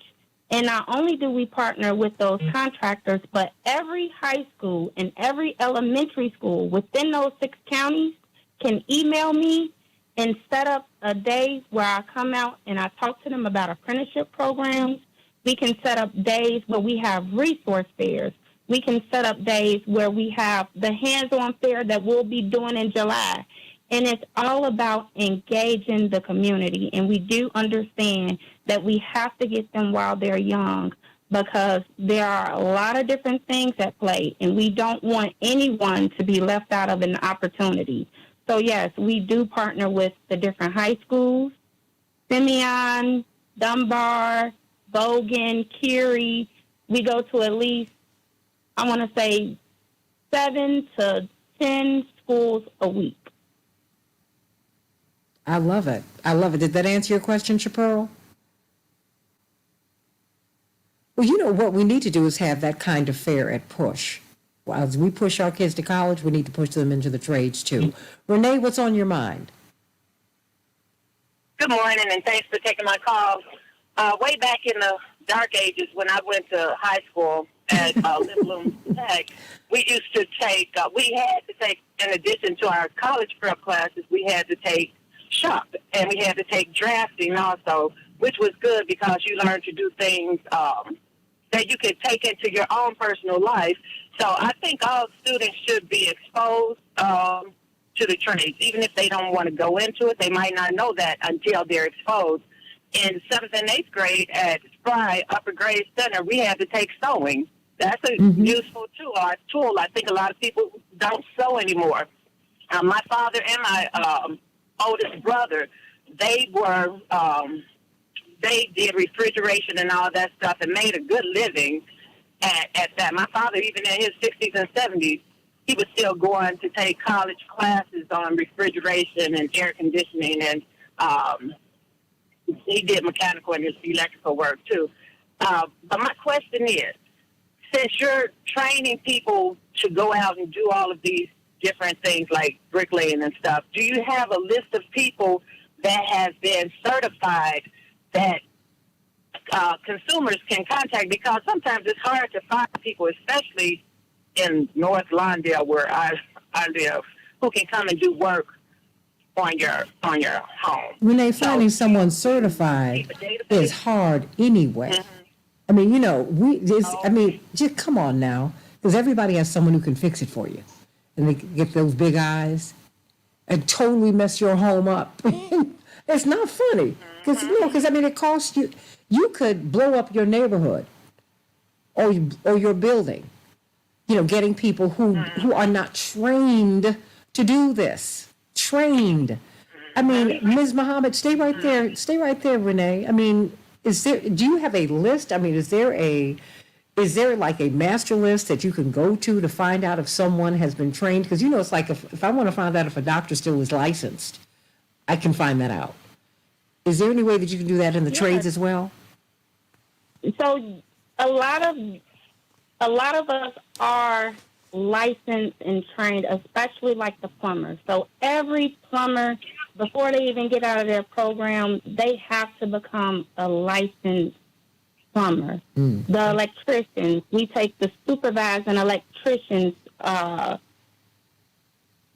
S6: And not only do we partner with those contractors, but every high school and every elementary school within those 6 counties can email me and set up a day where I come out and I talk to them about apprenticeship programs. We can set up days where we have resource fairs. We can set up days where we have the hands-on fair that we'll be doing in July. And it's all about engaging the community. And we do understand that we have to get them while they're young because there are a lot of different things at play, and we don't want anyone to be left out of an opportunity. So, yes, we do partner with the different high schools, Simeon, Dunbar, Bogan, Curie. We go to at least I want to say 7 to 10 schools a week.
S5: I love it. I love it. Did that answer your question, Chaparral? Well, you know what we need to do is have that kind of fair at push. Well, as we push our kids to college, we need to push them into the trades too. Renee, what's on your mind?
S14: Good morning, and thanks for taking my call. Way back in the dark ages, when I went to high school at Bloom Tech, we used to take, in addition to our college prep classes, we had to take shop, and we had to take drafting also, which was good because you learned to do things that you could take into your own personal life. So I think all students should be exposed to the trades. Even if they don't want to go into it, they might not know that until they're exposed. In 7th and 8th grade at Spry Upper Grade Center, we had to take sewing. That's a useful tool. I think a lot of people don't sew anymore. My father and my oldest brother, they did refrigeration and all that stuff and made a good living at that. My father, even in his 60s and 70s, he was still going to take college classes on refrigeration and air conditioning, and he did mechanical and electrical work too. But my question is, since you're training people to go out and do all of these different things like bricklaying and stuff, do you have a list of people that have been certified that consumers can contact? Because sometimes it's hard to find people, especially in North Lawndale, where I live, who can come and do work on your home.
S5: Renee, finding someone certified is hard anyway. I mean, you know, just come on now, because everybody has someone who can fix it for you, and they get those big eyes and totally mess your home up. It's not funny, because I mean, it costs you. You could blow up your neighborhood or your building. You know, getting people who are not trained to do this. Trained. I mean, Ms. Muhammad, stay right there. Stay right there, Renee. I mean, do you have a list? I mean, is there like a master list that you can go to find out if someone has been trained? Because, you know, it's like if I want to find out if a doctor still is licensed, I can find that out. Is there any way that you can do that in the trades as well?
S6: So a lot of us are licensed and trained, especially like the plumbers. So every plumber, before they even get out of their program, they have to become a licensed plumber. The electricians, we take the supervising electricians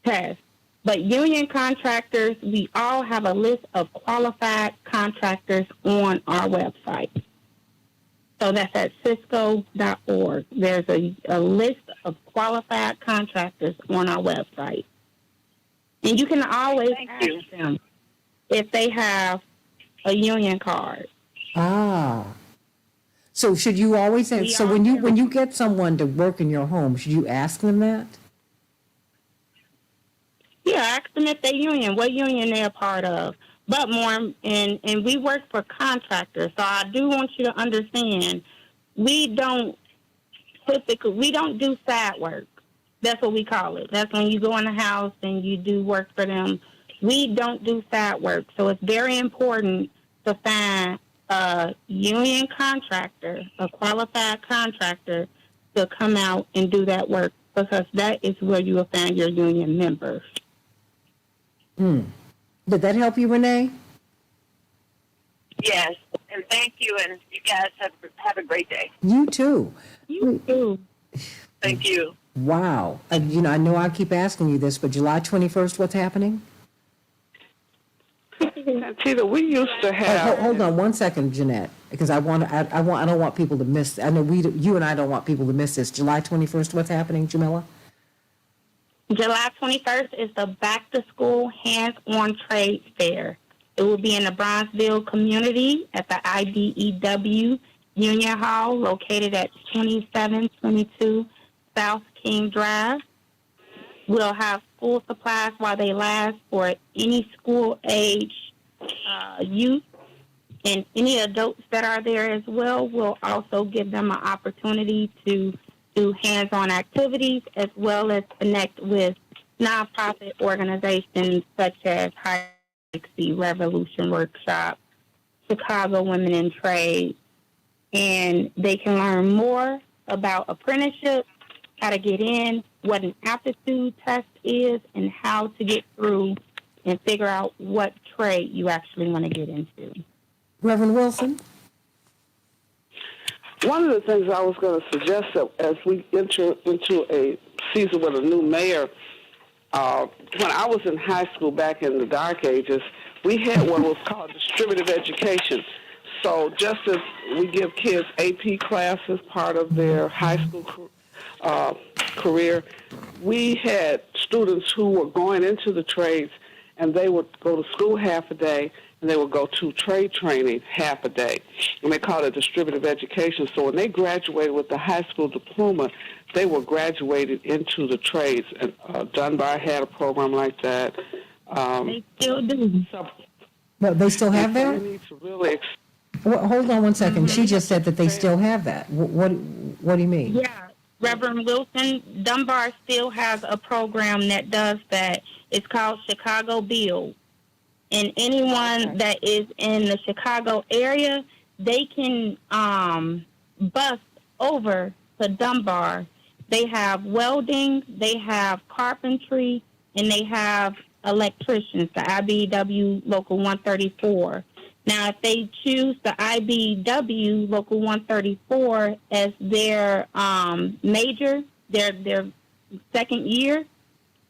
S6: test. But union contractors, we all have a list of qualified contractors on our website. So that's at cisco.org. There's a list of qualified contractors on our website. And you can always ask them if they have a union card.
S5: So should you always ask, so when you get someone to work in your home, should you ask them that?
S6: Yeah, ask them if they union, what union they're a part of. But more, and we work for contractors, so I do want you to understand, we don't do side work. That's what we call it. That's when you go in the house and you do work for them. We don't do side work, so it's very important to find a union contractor, a qualified contractor, to come out and do that work, because that is where you will find your union members.
S5: Did that help you, Renee?
S14: Yes, and thank you, and you guys have a great day.
S5: You too.
S6: You too.
S14: Thank you.
S5: Wow. I know I keep asking you this, but July 21st, what's happening?
S12: Santita, we used to have.
S5: Hold on 1 second, Jeanette, because I don't want people to miss. I know you and I don't want people to miss this. July 21st, what's happening, Jamila?
S6: July 21st is the Back to School Hands-On Trade Fair. It will be in the Bronzeville community at the IDEW Union Hall, located at 2722 South King Drive. We'll have school supplies while they last for any school-age youth, and any adults that are there as well. We'll also give them an opportunity to do hands-on activities as well as connect with nonprofit organizations such as High Legacy Revolution Workshop, Chicago Women in Trade, and they can learn more about apprenticeship, how to get in, what an aptitude test is, and how to get through and figure out what trade you actually want to get into.
S5: Reverend Wilson?
S12: One of the things I was going to suggest that as we enter into a season with a new mayor, when I was in high school back in the dark ages, we had what was called distributive education. So just as we give kids AP classes, part of their high school career, we had students who were going into the trades, and they would go to school half a day, and they would go to trade training half a day. And they called it distributive education. So when they graduated with the high school diploma, they were graduated into the trades. And Dunbar had a program like that.
S6: They still do.
S5: No, they still have
S12: We
S5: that?
S12: need to really
S5: Well, hold on one second. She just said that they still have that. What do you mean?
S6: Yeah, Reverend Wilson, Dunbar still has a program that does that. It's called Chicago Build. And anyone that is in the Chicago area, they can bus over to Dunbar. They have welding, they have carpentry, and they have electricians, the IBEW Local 134. Now, if they choose the IBEW Local 134 as their major, their second year,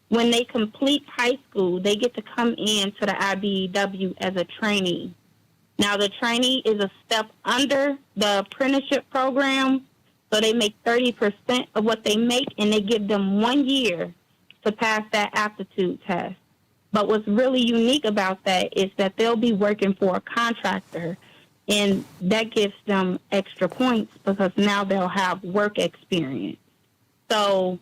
S6: when they complete high school, they get to come in to the IBEW as a trainee. Now, the trainee is a step under the apprenticeship program, so they make 30% of what they make, and they give them 1 year to pass that aptitude test. But what's really unique about that is that they'll be working for a contractor, and that gives them extra points because now they'll have work experience. So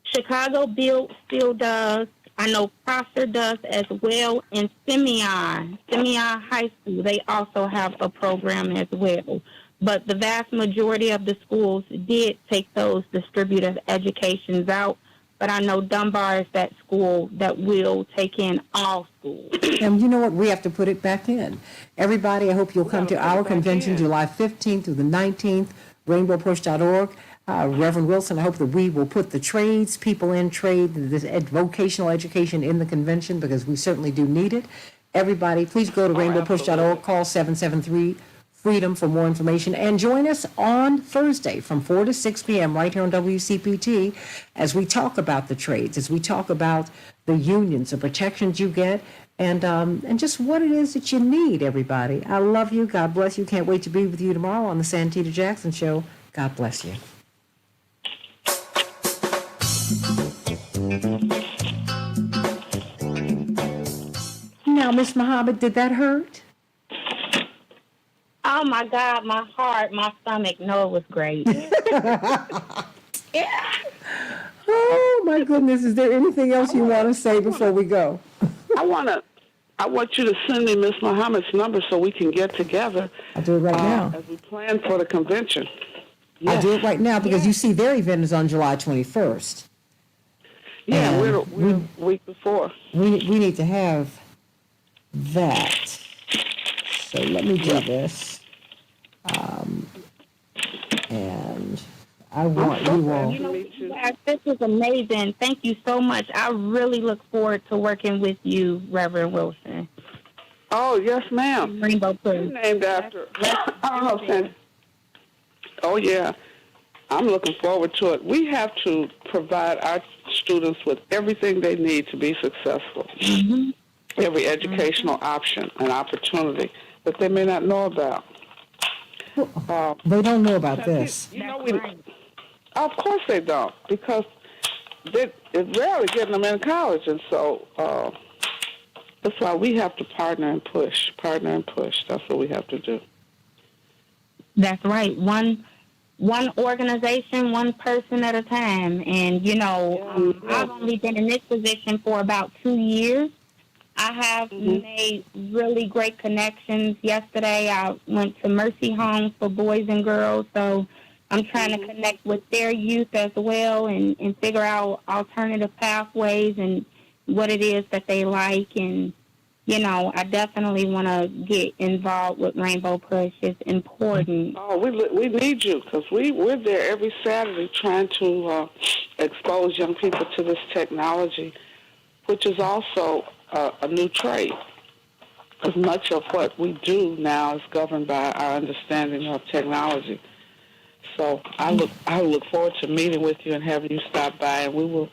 S6: Chicago Build still does. I know Prosser does as well, and Simeon High School, they also have a program as well. But the vast majority of the schools did take those distributive educations out. But I know Dunbar is that school that will take in all schools.
S5: And you know what? We have to put it back in. Everybody, I hope you'll come to our convention July 15th through the 19th, rainbowpush.org. Reverend Wilson, I hope that we will put the trades people in trade, this vocational education in the convention, because we certainly do need it. Everybody, please go to rainbowpush.org, call 773-FREEDOM for more information, and join us on Thursday from 4 to 6 p.m. right here on WCPT as we talk about the trades, as we talk about the unions, the protections you get, and just what it is that you need, everybody. I love you. God bless you. Can't wait to be with you tomorrow on the Santita Jackson Show. God bless you. Now, Miss Muhammad, did that hurt?
S6: Oh, my God, my heart, my stomach. No, it was great.
S5: Yeah. Oh, my goodness. Is there anything else you want to say before we go?
S12: I want you to send me Miss Muhammad's number so we can get together.
S5: I'll do it right now.
S12: As we plan for the convention.
S5: I'll do it right now because you see their event is on July 21st.
S12: Yeah, we're a week before.
S5: We need to have that. So let me do this. And I want you all.
S6: You know, guys, this is amazing. Thank you so much. I really look forward to working with you, Reverend Wilson.
S12: Oh, yes, ma'am.
S6: Rainbow Push.
S12: Named after. Oh, yeah. I'm looking forward to it. We have to provide our students with everything they need to be successful.
S6: Mm-hmm.
S12: Every educational option and opportunity that they may not know about.
S5: They don't know about this.
S12: You know, of course they don't, because it's rarely getting them in college, and so that's why we have to partner and push. That's what we have to do.
S6: That's right. One organization, one person at a time. And, you know, I've only been in this position for about 2 years. I have made really great connections. Yesterday, I went to Mercy Homes for boys and girls. So I'm trying to connect with their youth as well and figure out alternative pathways and what it is that they like. And, you know, I definitely want to get involved with Rainbow Push. It's important.
S12: Oh, we need you because we're there every Saturday trying to expose young people to this technology, which is also a new trade. Because much of what we do now is governed by our understanding of technology. So I look forward to meeting with you and having you stop by, and we will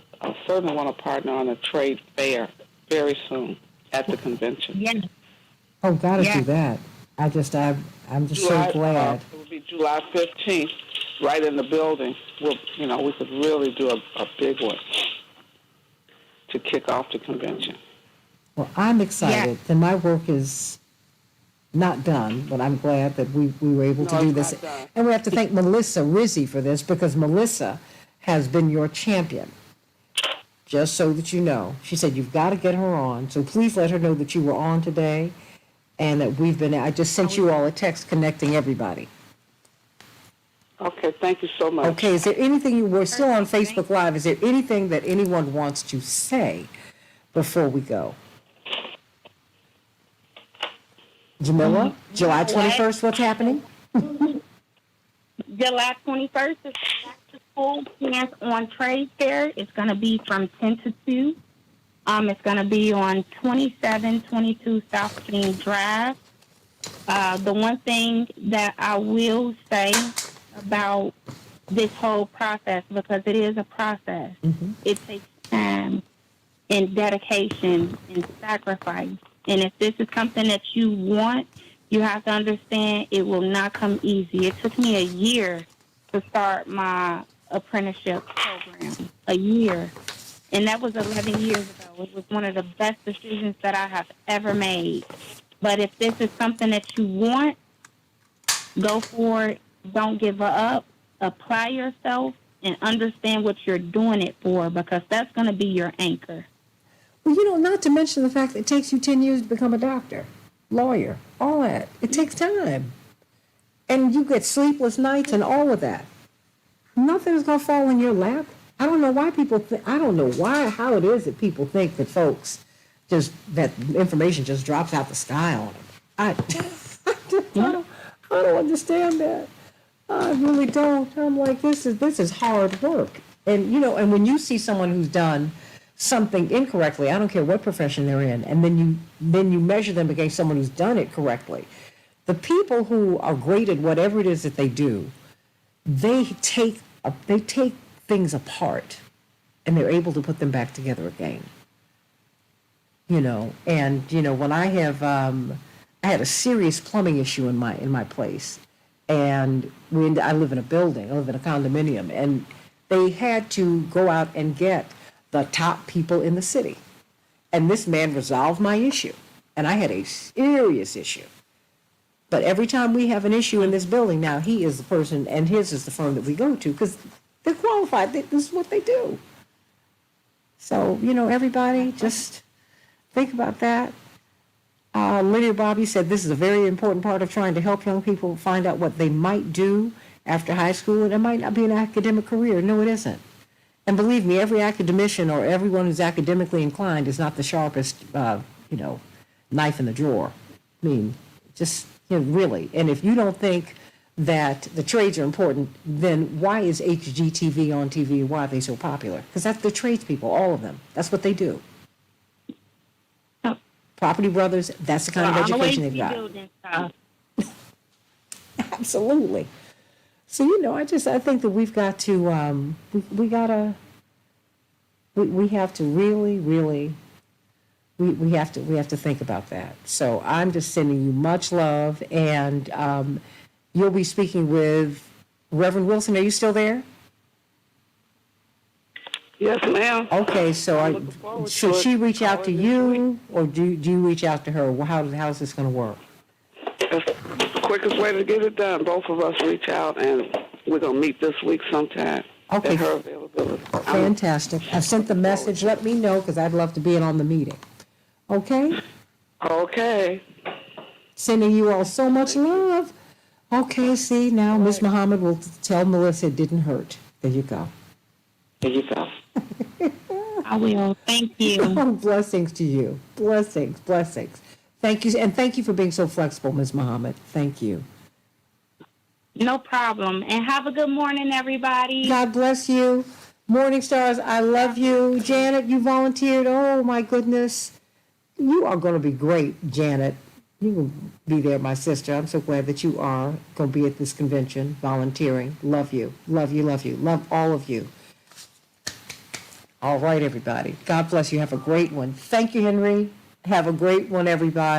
S12: certainly want to partner on a trade fair very soon at the convention.
S6: Yeah.
S5: Oh, gotta do that. I'm just so glad.
S12: It will be July 15th, right in the building. We could really do a big one to kick off the convention.
S5: Well, I'm excited. And my work is not done, but I'm glad that we were able to do this. And we have to thank Melissa Rizzi for this, because Melissa has been your champion. Just so that you know. She said you've got to get her on. So please let her know that you were on today and that I just sent you all a text connecting everybody.
S12: Okay, thank you so much.
S5: Okay, is there anything, we're still on Facebook Live, is there anything that anyone wants to say before we go? Jamila, July 21st, what's happening?
S6: July 21st is the back to school hands-on trade fair. It's going to be from 10 to 2. It's going to be on 2722 South King Drive. The one thing that I will say about this whole process, because it is a process, it takes time and dedication and sacrifice. And if this is something that you want, you have to understand it will not come easy. It took me a year to start my apprenticeship program, a year. And that was 11 years ago. It was one of the best decisions that I have ever made. But if this is something that you want, go for it. Don't give up. Apply yourself and understand what you're doing it for, because that's going to be your anchor.
S5: Well, not to mention the fact that it takes you 10 years to become a doctor, lawyer, all that. It takes time. And you get sleepless nights and all of that. Nothing's going to fall in your lap. I don't know why people how it is that people think that folks that information just drops out the sky on them. I don't understand that. I really don't. I'm like, this is hard work. And, and when you see someone who's done something incorrectly, I don't care what profession they're in, and then you measure them against someone who's done it correctly. The people who are great at whatever it is that they do, they take things apart, and they're able to put them back together again. And when I had a serious plumbing issue in my place, and I live in a building, I live in a condominium, and they had to go out and get the top people in the city. And this man resolved my issue. And I had a serious issue. But every time we have an issue in this building, now he is the person, and his is the firm that we go to, because they're qualified. This is what they do. So, everybody just think about that. Lydia Bobby said this is a very important part of trying to help young people find out what they might do after high school. And it might not be an academic career. No, it isn't. And believe me, every academician or everyone who's academically inclined is not the sharpest, knife in the drawer. I mean, just, really. And if you don't think that the trades are important, then why is HGTV on TV? Why are they so popular? Because that's the tradespeople, all of them. That's what they do. Property Brothers, that's the kind of education they've got. Absolutely. So, I think that we've got to, we have to really, we have to think about that. So I'm just sending you much love, and you'll be speaking with Reverend Wilson. Are you still there?
S12: Yes, ma'am.
S5: Okay, so should she reach out to you, or do you reach out to her? How's this going to work?
S12: That's the quickest way to get it done. Both of us reach out, and we're going to meet this week sometime.
S5: Okay.
S12: At her availability.
S5: Fantastic. I've sent the message. Let me know, because I'd love to be in on the meeting. Okay?
S12: Okay.
S5: Sending you all so much love. Okay, see, now Ms. Muhammad will tell Melissa it didn't hurt. There you go.
S12: There you go.
S6: I will. Thank you.
S5: Blessings to you. Blessings, blessings. Thank you, and thank you for being so flexible, Ms. Muhammad. Thank you.
S6: No problem. And have a good morning, everybody.
S5: God bless you. Morning Stars, I love you. Janet, you volunteered. Oh, my goodness. You are going to be great, Janet. You will be there, my sister. I'm so glad that you are going to be at this convention, volunteering. Love you. Love you, love you. Love all of you. All right, everybody. God bless you. Have a great one. Thank you, Henry. Have a great one, everybody.